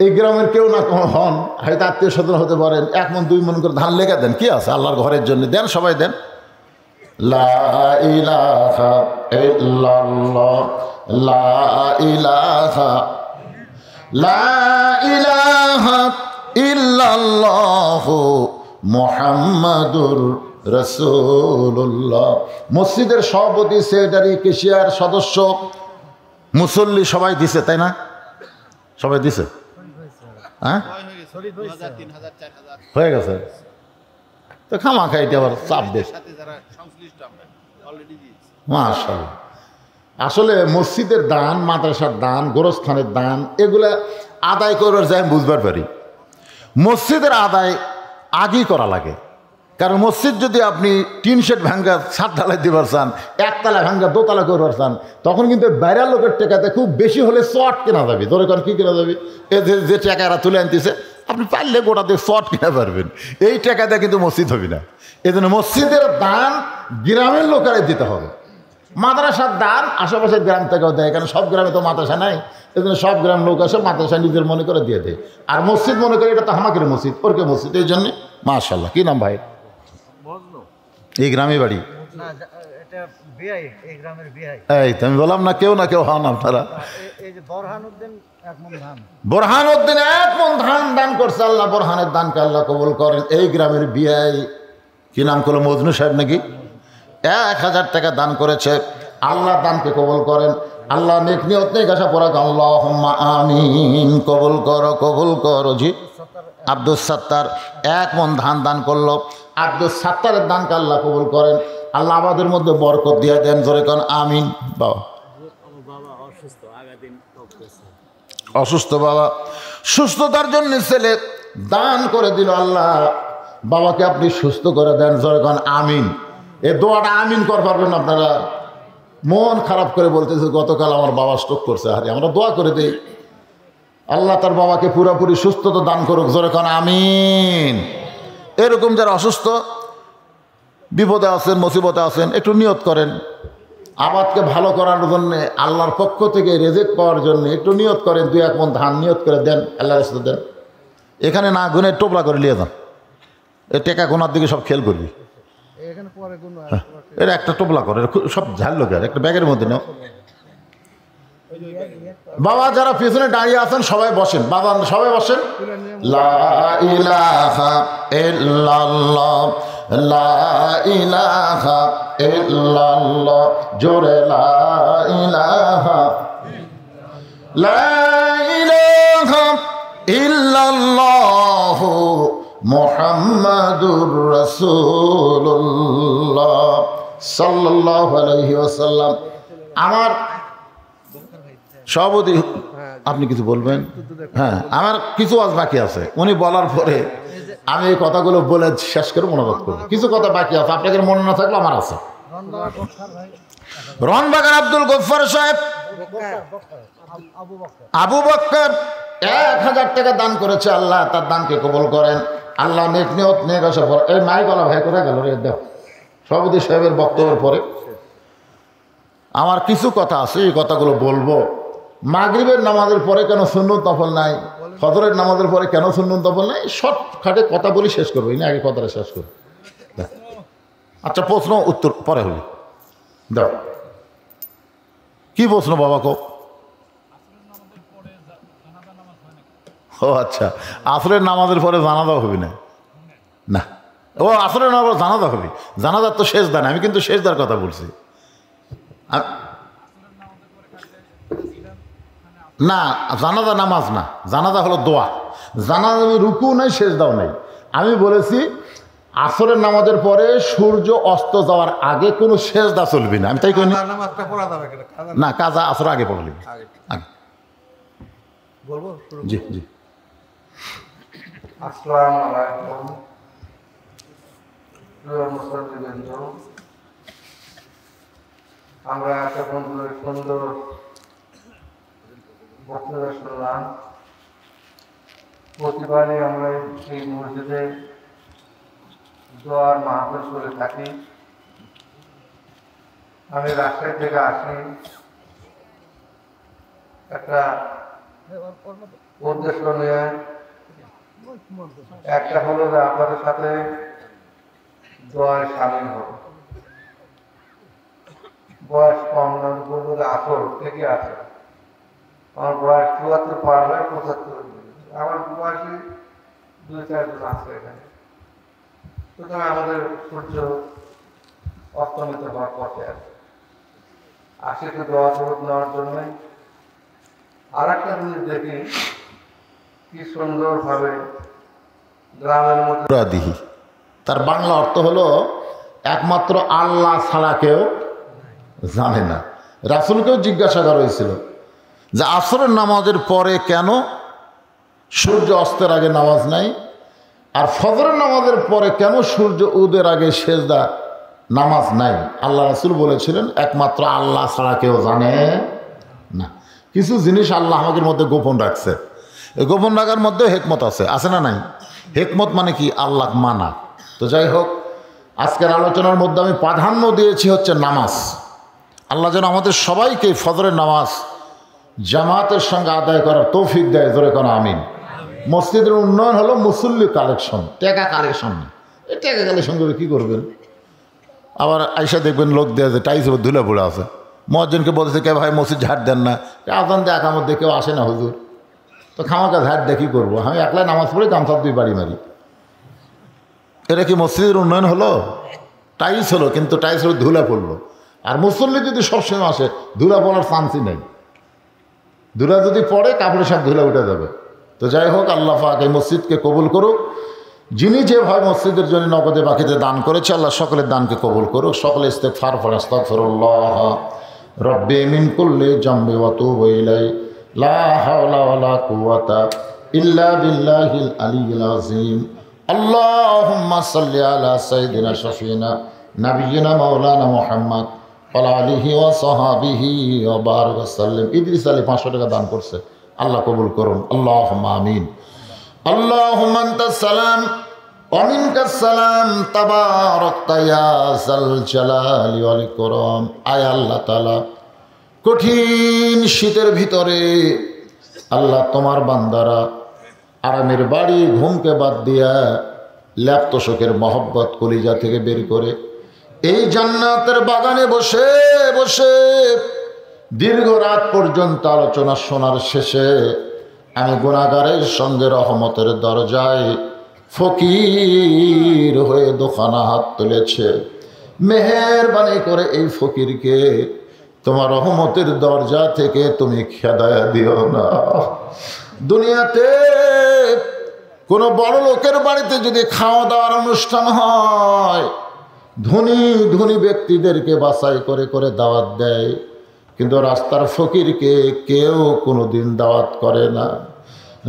এই গ্রামের কেউ না হন, হয়তো আত্মীয় স্বজন হতে পারেন, 1 মণ 2 মণ করে ধান লেখা দেন, কি আছে আল্লাহর ঘরের জন্য দেন, সবাই দেন। লা ইলাহা ইল্লাল্লাহ, লা ইলাহা, লা ইলাহা ইল্লাল্লাহু মুহাম্মাদুর রাসূলুল্লাহ। মসজিদের সভাপতি, সেক্রেটারি, কেশিয়ার, সদস্য, মুসল্লি সবাই দিছে, তাই না? সবাই দিছে? হ্যাঁ হয়ে গেছে তো, খামা খাইতে আবার চাপ দেশ। মাশাআল্লাহ। আসলে মসজিদের দান, মাদ্রাসার দান, গোরস্থানের দান, এগুলা আদায় করার যায় বুঝবার পারি। মসজিদের আদায় আগেই করা লাগে, কারণ মসজিদ যদি আপনি 3 শেড ভাঙ্গা 7 ঢালাই দিবার চান, 1 তলা ভাঙ্গা 2 তলা করবার চান, তখন কিন্তু বাইরের লোকের টাকাতে খুব বেশি হলে শর্ট কেনা যাবে। ধরে কারণ কী কেনা যাবে? যে টাকা এরা তুলে আনতেছে, আপনি পারলে গোটা দিয়ে শর্ট কিনা পারবেন, এই টাকাতে কিন্তু মসজিদ হবে না। এই জন্য মসজিদের দান গ্রামের লোকেরাই দিতে হবে। মাদ্রাসার দান আশেপাশের গ্রাম থেকেও দেয়, কারণ সব গ্রামে তো মাদ্রাসা নাই, এই জন্য সব গ্রাম লোক আসে মাদ্রাসা নিজের মনে করে দিয়ে দেয়। আর মসজিদ মনে করে এটা তো হামাকের মসজিদ, ওরকে মসজিদ, এই জন্যে। মাশাআল্লাহ। কী নাম ভাই? এই গ্রামে বাড়ি? এই তো আমি বললাম না, কেউ না কেউ হন আপনারা। বোরহানউদ্দিন 1 মণ ধান দান করছে আল্লাহ। বোরহানের দানকে আল্লাহ কবুল করেন। এই গ্রামের বিআই, কি নাম করলো, মজনু সাহেব নাকি, 1000 টাকা দান করেছে। আল্লাহ দানকে কবুল করেন। আল্লাহ নেক নিয়ত নেক আশা পড়া, আল্লাহুম্মা আমিন। কবুল করো, কবুল করো। জি আব্দুল সাত্তার 1 মণ ধান দান করলো। আব্দুল সাত্তারের দানকে আল্লাহ কবুল করেন। আল্লাহ আমাদের মধ্যে বরকত দিয়ে দেন, জোরে কোন আমিন। বাবা অসুস্থ, বাবা সুস্থতার জন্য ছেলে দান করে দিল। আল্লাহ বাবাকে আপনি সুস্থ করে দেন, জোরে কোন আমিন। এই দোয়াটা আমিন কর পারবেন আপনারা? মন খারাপ করে বলতেছে গতকাল আমার বাবা স্ট্রোক করছে, আরে আমরা দোয়া করে দিই আল্লাহ তার বাবাকে পুরোপুরি সুস্থতা দান করুক, জোরে কোন আমিন। এরকম যারা অসুস্থ, বিপদে আছেন, মুসিবতে আছেন, একটু নিয়ত করেন আবাদকে ভালো করার জন্য, আল্লাহর পক্ষ থেকে রেজেক পাওয়ার জন্য একটু নিয়ত করেন। 2-1 মণ ধান নিয়ত করে দেন, আল্লাহর রাস্তায় দেন। এখানে না গুনে টোপলা করে নিয়ে যান, এই টেকা গোনার দিকে সব খেয়াল করবি। এটা একটা টোপলা করে সব ঝাড়লো, একটা ব্যাগের মধ্যে নাও। বাবা যারা পিছনে দাঁড়িয়ে আছেন সবাই বসেন, বাবা সবাই বসেন। লা ইলাহা ইল্লাল্লাহ, লা ইলাহা ইল্লাল্লাহ, জোরে লা ইলাহা, লা ইলাহা ইল্লাল্লাহ মুহাম্মাদুর রাসূলুল্লাহ সাল্লাল্লাহু আলাইহি ওয়াসাল্লাম। আমার সভাপতি, আপনি কিছু বলবেন? হ্যাঁ, আমার কিছু আজ বাকি আছে, উনি বলার পরে আমি এই কথাগুলো বলে শেষ করে মনোরোধ করবো। কিছু কথা বাকি আছে, আপনাদের মনে না থাকলে আমার আছে। রনবাগান আব্দুল গফফার সাহেব, আবু বকর 1000 টাকা দান করেছে। আল্লাহ তার দানকে কবুল করেন। আল্লাহ নেক নিয়ত নেক আশা পর এই মাইকওয়ালা ভাই কোথায় গেল রে? দেখ, সভাপতি সাহেবের বক্তব্যের পরে আমার কিছু কথা আছে, এই কথাগুলো বলবো। মাগরিবের নামাজের পরে কেন সুন্নত নফল নাই? ফজরের নামাজের পরে কেন সুন্নত নফল নাই? শর্টকাটে কথা বলি শেষ করবো, না আগে কথাটা শেষ করবো। আচ্ছা, প্রশ্ন উত্তর পরে হবে। দাও, কি প্রশ্ন বাবা? কো ও আচ্ছা, আসরের নামাজের পরে জানাজা হবে না? না, ও আসরের নামাজ জানাজা হবে। জানাজার তো শেষ দান, আমি কিন্তু শেষ দার কথা বলছি না। জানাজা নামাজ না, জানাজা হলো দোয়া। জানাজা রুকু নাই, শেষ দাও নাই। আমি বলেছি আসরের নামাজের পরে সূর্য অস্ত যাওয়ার আগে কোনো শেষ দা চলবে না। আমি তাই কই না, কাজা আসর আগে পড়লি আগে। জি জি। আসসালামু আলাইকুম প্রিয় মুসল্লিবৃন্দ, আমরা এতক্ষণ ধরে সুন্দর বক্তব্য শুনলাম। প্রতিবারই আমরা এই মসজিদে দোয়ার মাহফিল করে থাকি। আমি রাজশাহী থেকে আসি, একটা উদ্দেশ্য নিয়ে। একটা হলো যে আপনাদের সাথে দোয়ায় সামিল হব। বয়স কম না, বলবো যে আসল থেকে আছে। আমার বয়স ৭৪ পার হয়, ৭৫। আমার বয়সী 2-4 জন আছে এখানে। সুতরাং আমাদের সূর্য অস্তমিত হওয়ার পথে আছে। আশিকে দোয়া স্বরূপ নেওয়ার জন্য আর একটা জিনিস দেখি, কি সুন্দর ভাবে গ্রামের মধ্যে। তার বাংলা অর্থ হলো একমাত্র আল্লাহ ছাড়া কেউ জানে না। রাসূলকেও জিজ্ঞাসা করা হয়েছিল যে আসরের নামাজের পরে কেন সূর্য অস্তের আগে নামাজ নাই, আর ফজরের নামাজের পরে কেন সূর্য উদয়ের আগে সেজদা নামাজ নাই। আল্লাহ রাসূল বলেছিলেন একমাত্র আল্লাহ ছাড়া কেউ জানে না। কিছু জিনিস আল্লাহ আমাদের মধ্যে গোপন রাখছে। এই গোপন রাখার মধ্যে হেকমত আছে না নাই? হেকমত মানে কি? আল্লাহ মানা। তো যাই হোক, আজকের আলোচনার মধ্যে আমি প্রাধান্য দিয়েছি হচ্ছে নামাজ। আল্লাহ যেন আমাদের সবাইকে ফজরের নামাজ জামাতের সঙ্গে আদায় করার তৌফিক দেয়। জোরে কোনো আমিন। মসজিদের উন্নয়ন হলো মুসল্লি কালেকশন, টাকা কালেকশন না। এই টাকা কালেকশন করে কী করবেন? আবার আইসা দেখবেন লোক দেয় যে টাইস ধুলে পড়ে আছে। মুয়াজ্জিনকে বলতেছে কে ভাই মসজিদ ঝাড় দেন না, আজান দিয়ে একামত দিয়ে কেউ আসে না হুজুর, তো খামাকা ঝাড় দিয়ে কী করবো? আমি একলাই নামাজ পড়ে গামছা 2 বাড়ি মারি। এটা কি মসজিদের উন্নয়ন হলো? টাইলস হলো, কিন্তু টাইলস হলো ধুলা পড়লো। আর মুসল্লি যদি সবসময় আসে, ধুলা পড়ার চান্সই নেই। ধুলা যদি পড়ে কাপড়ে সব ধুলা উঠে যাবে। তো যাই হোক, আল্লাহ পাক এই মসজিদকে কবুল করুক। যিনি যেভাবে মসজিদের জন্য নগদে বাকিতে দান করেছে, আল্লাহ সকলের দানকে কবুল করুক। সকলে ইস্তেগফার পড়ে, আস্তাগফিরুল্লাহ রব্বি মিন কুল্লি জামবি ওয়া তুবু ইলাই, লা হাওলা ওয়ালা কুওয়াতা ইল্লা বিল্লাহিল আলিয়্যিল আযীম। আল্লাহুম্মা সাল্লি আলা সাইয়্যিদিনা শাফিনা নাবিয়িনা মাওলানা মুহাম্মদ ওয়া আলিহি ওয়া সাহবিহি ওয়া বারিক ওয়া সাল্লিম। ইদ্রিস আলী 500 টাকা দান করছে, আল্লাহ কবুল করুন। আল্লাহুম্মা আমিন। আল্লাহুম্মা আনতাস সালাম ওয়া মিনকাস সালাম, তাবারাকতা ইয়া যাল জালালি ওয়াল ইকরাম। আয় আল্লাহ তাআলা, কঠিন শীতের ভিতরে আল্লাহ তোমার বান্দারা আরামের বাড়ি ঘুমকে বাদ দিয়া ল্যাপতোষকের মহব্বত কলিজা থেকে বের করে এই জান্নাতের বাগানে বসে বসে দীর্ঘ রাত পর্যন্ত আলোচনা শোনার শেষে আমি গুনাহগারের সঙ্গে রহমতের দরজায় ফকির হয়ে দোকানা হাত তুলেছে। মেহেরবানি করে এই ফকিরকে তোমার রহমতের দরজা থেকে তুমি খেদায়া দিও না। দুনিয়াতে কোনো বড় লোকের বাড়িতে যদি খাওয়া দাওয়ার অনুষ্ঠান হয়, ধনী ধনী ব্যক্তিদেরকে বাছাই করে করে দাওয়াত দেয়, কিন্তু রাস্তার ফকিরকে কেউ কোনোদিন দাওয়াত করে না।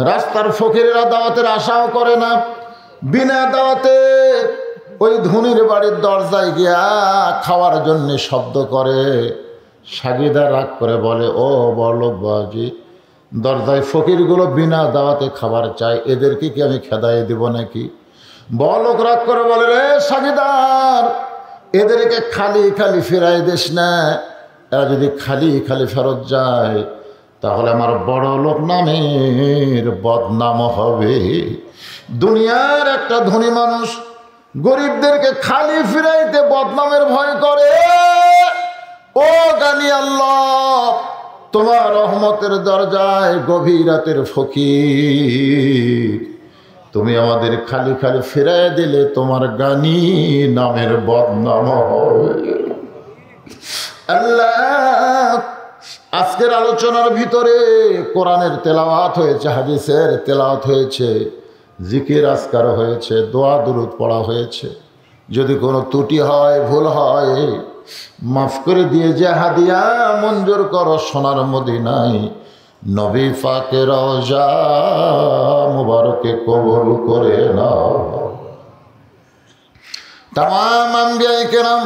রাস্তার ফকিরেরা দাওয়াতের আশাও করে না। বিনা দাওয়াতে ওই ধনীর বাড়ির দরজায় গিয়া খাওয়ার জন্য শব্দ করে। সাগিদা রাগ করে বলে, ও বড়লোক বাবাজি, দরজায় ফকিরগুলো বিনা দাওয়াতে খাবার চায়, এদেরকে কি আমি খেদাই দিব নাকি? বড়লোক রাগ করে বলে, রে সাগিদার, এদেরকে খালি খালি ফেরাই দিস না। এরা যদি খালি খালি ফেরত যায় তাহলে আমার বড় লোক নামের বদনাম হবে। দুনিয়ার একটা ধনী মানুষ গরিবদেরকে খালি ফিরাইতে বদনামের ভয় করে। ও গানি আল্লাহ, তোমার রহমতের দরজায় গভীর রাতের ফকির, তুমি আমাদের খালি খালি ফিরাই দিলে তোমার গানি নামের বদনাম হবে। আল্লাহ, আজকের আলোচনার ভিতরে কোরআনের তেলাওয়াত হয়েছে, হাদিসের তেলাওয়াত হয়েছে, জিকির আজকার হয়েছে, দোয়া দুরূদ পড়া হয়েছে। যদি কোনো ত্রুটি হয়, ভুল হয়, মাফ করে দিয়ে যে হাদিয়া মঞ্জুর করো সোনার মদিনায় নবী পাকের রওজা মুবারকে কবুল করে নাও। তামাম আম্বিয়ায়ে কেরাম,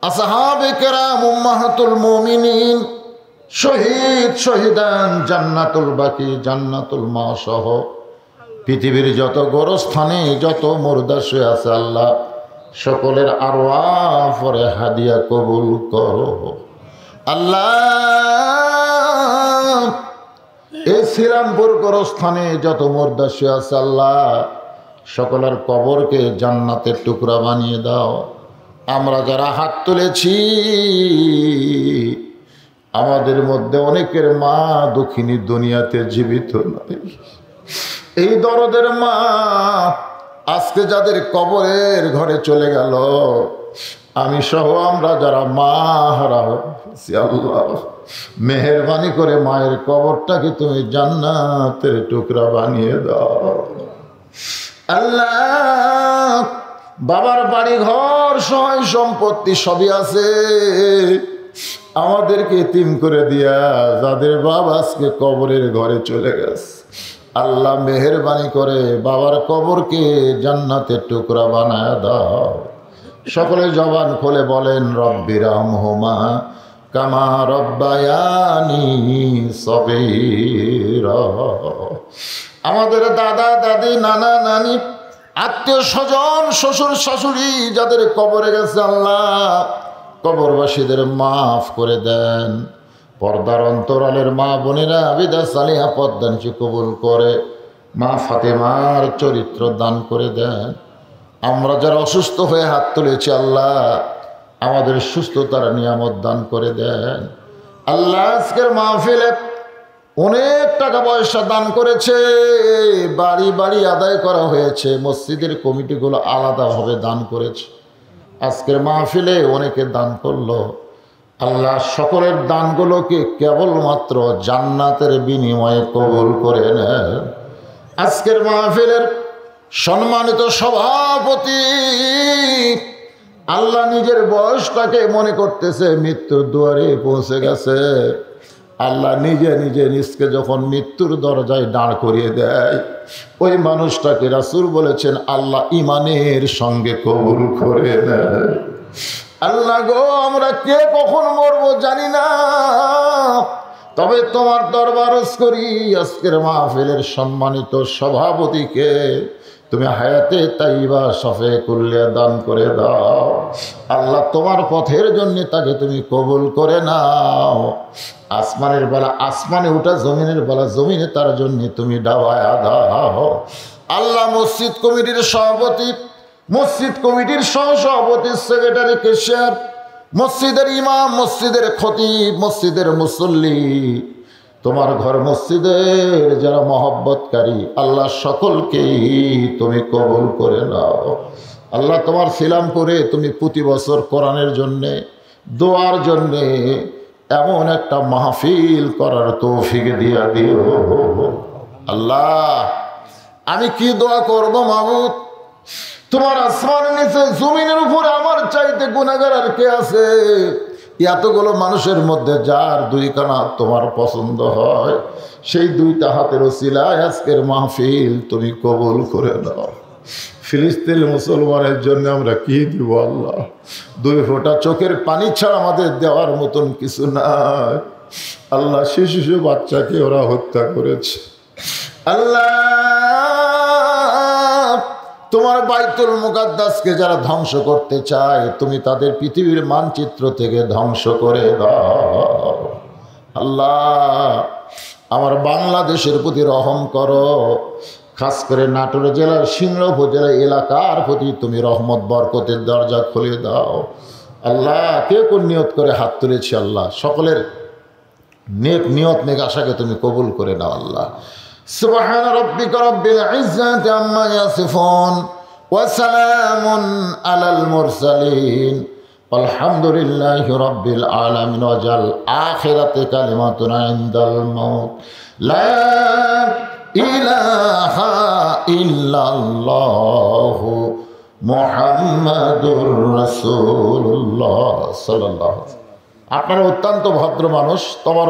আসহাবে কেরাম, উম্মাহাতুল মুমিনিন, শহীদ শহীদান, জান্নাতুল বাকি, জান্নাতুল মা সহ পৃথিবীর যত গোরস্থানে যত মুর্দা শুয়ে আছে, আল্লাহ সকলের আরওয়াহ পরে হাদিয়া কবুল করো। আল্লাহ, এই শ্রীরামপুর গোরস্থানে যত মুর্দা শুয়ে আছে, আল্লাহ সকলের কবরকে জান্নাতের টুকরা বানিয়ে দাও। আমরা যারা হাত তুলেছি, আমাদের মধ্যে অনেকের মা দুঃখিনী দুনিয়াতে জীবিত নয়। এই দরদের মা আজকে যাদের কবরের ঘরে চলে গেল, আমি সহ আমরা যারা মা হারা হয়েছি, আল্লাহ মেহেরবানি করে মায়ের কবরটাকে তুমি জান্নাতের টুকরা বানিয়ে দাও। আল্লাহ, বাবার বাড়ি ঘর সহায় সম্পত্তি সবই আছে, আমাদেরকে এতিম করে দিয়া যাদের বাবা আজকে কবরের ঘরে চলে গেছে, আল্লাহ মেহেরবানি করে বাবার কবরকে জান্নাতের টুকরা বানায় দাও। সকলে জবান খুলে বলেন, রব্বিরহামহুমা কামা রব্বায়ানি সগীরা। আমাদের দাদা দাদি, নানা নানি, আত্মীয় স্বজন, শ্বশুর শাশুড়ি যাদের কবরে গেছে, আল্লাহ কবরবাসীদের মাফ করে দেন। পর্দার অন্তরালের মা বোনেরা আবিদা সালিহা পদ্মানিচি কবুল করে মা ফাতেমার চরিত্র দান করে দেন। আমরা যারা অসুস্থ হয়ে হাত তুলেছি, আল্লাহ আমাদের সুস্থতার নিয়ামত দান করে দেন। আল্লাহ, আজকের মাহফিলে অনেক টাকা পয়সা দান করেছে, বাড়ি বাড়ি আদায় করা হয়েছে, মসজিদের কমিটিগুলো আলাদাভাবে দান করেছে। আজকের মাহফিলে অনেকে দান করলো, আল্লাহ সকলের দানগুলোকে কেবলমাত্র জান্নাতের বিনিময়ে কবুল করে নেন। আজকের মাহফিলের সম্মানিত সভাপতি, আল্লাহ নিজের বয়সটাকে মনে করতেছে মৃত্যুর দুয়ারে পৌঁছে গেছে। আল্লাহ নিজে নিজে নিজকে যখন মৃত্যুর দরজায় দাঁড় করিয়ে দেয়, ওই মানুষটাকে রাসূল বলেছেন আল্লাহ ইমানের সঙ্গে কবুল করে নেয়। আল্লাহ গো, আমরা কে কখন মরবো জানি না, তবে তোমার দরবারজ করি আজকের মাহফিলের সম্মানিত সভাপতিকে তুমি হায়াতে তাইবা শফে কুল্লিয়া দান করে দাও। আল্লাহ তোমার পথের জন্য তাকে তুমি কবুল করে নাও। আসমানের বেলা আসমানে উঠা, জমিনের বেলা জমিনে তার জন্য তুমি ডাবায়া দাও। আল্লাহ মসজিদ কমিটির সভাপতি, মসজিদ কমিটির সহসভাপতি, সেক্রেটারি, কেশিয়ার, মসজিদের ইমাম, মসজিদের খতিব, মসজিদের মুসল্লি, তোমার ঘর মসজিদের যারা মহব্বতকারী আল্লাহ সকলকেই তুমি কবুল করে নাও। আল্লাহ তোমার সিলামপুরে তুমি প্রতি বছর কোরআনের জন্যে দোয়ার জন্যে এমন একটা মাহফিল করার তৌফিক দিয়া দিও। আল্লাহ আমি কি দোয়া করব মাবুদ, তোমার আসমানের নিচে জমিনের উপরে আমার চাইতে গুনাহগার আর কে আছে? এতগুলো মানুষের মধ্যে যার দুই কানা তোমার পছন্দ হয় সেই দুইটা হাতের ওসিলায় আজকের মাহফিল তুমি কবুল করে নাও। ফিলিস্তিন মুসলমানের জন্য আমরা কি দিব আল্লাহ? দুই ফোঁটা চোখের পানি ছাড়া আমাদের দেওয়ার মতন কিছু নাই আল্লাহ। শিশু বাচ্চাকে ওরা হত্যা করেছে আল্লাহ। তোমার বাইতুল মুকাদ্দাসকে যারা ধ্বংস করতে চায় তুমি তাদের পৃথিবীর মানচিত্র থেকে ধ্বংস করে দাও আল্লাহ। আমার বাংলাদেশের প্রতি রহম করো, খাস করে নাটোর জেলার সিংড়া উপজেলা এলাকার প্রতি তুমি রহমত বরকতের দরজা খুলে দাও আল্লাহ। কে কোন নিয়ত করে হাত তুলেছি আল্লাহ, সকলের নেক নিয়ত নেক আশাকে তুমি কবুল করে নাও আল্লাহ। সুবহান রাব্বিকা রাব্বিল ইজ্জাতি আম্মা ইয়াসিফুন ওয়া সালামুন আলাল মুরসালিন আলহামদুলিল্লাহি রাব্বিল আলামিন। ওয়াজাল আখিরাতে কালিমাতুনা ইনদাল মাউত লা ইলাহা ইল্লাল্লাহু মুহাম্মাদুর রাসূলুল্লাহ সাল্লাল্লাহু আলাইহি ওয়াসাল্লাম। আপনারা অত্যন্ত ভদ্র মানুষ, তোমার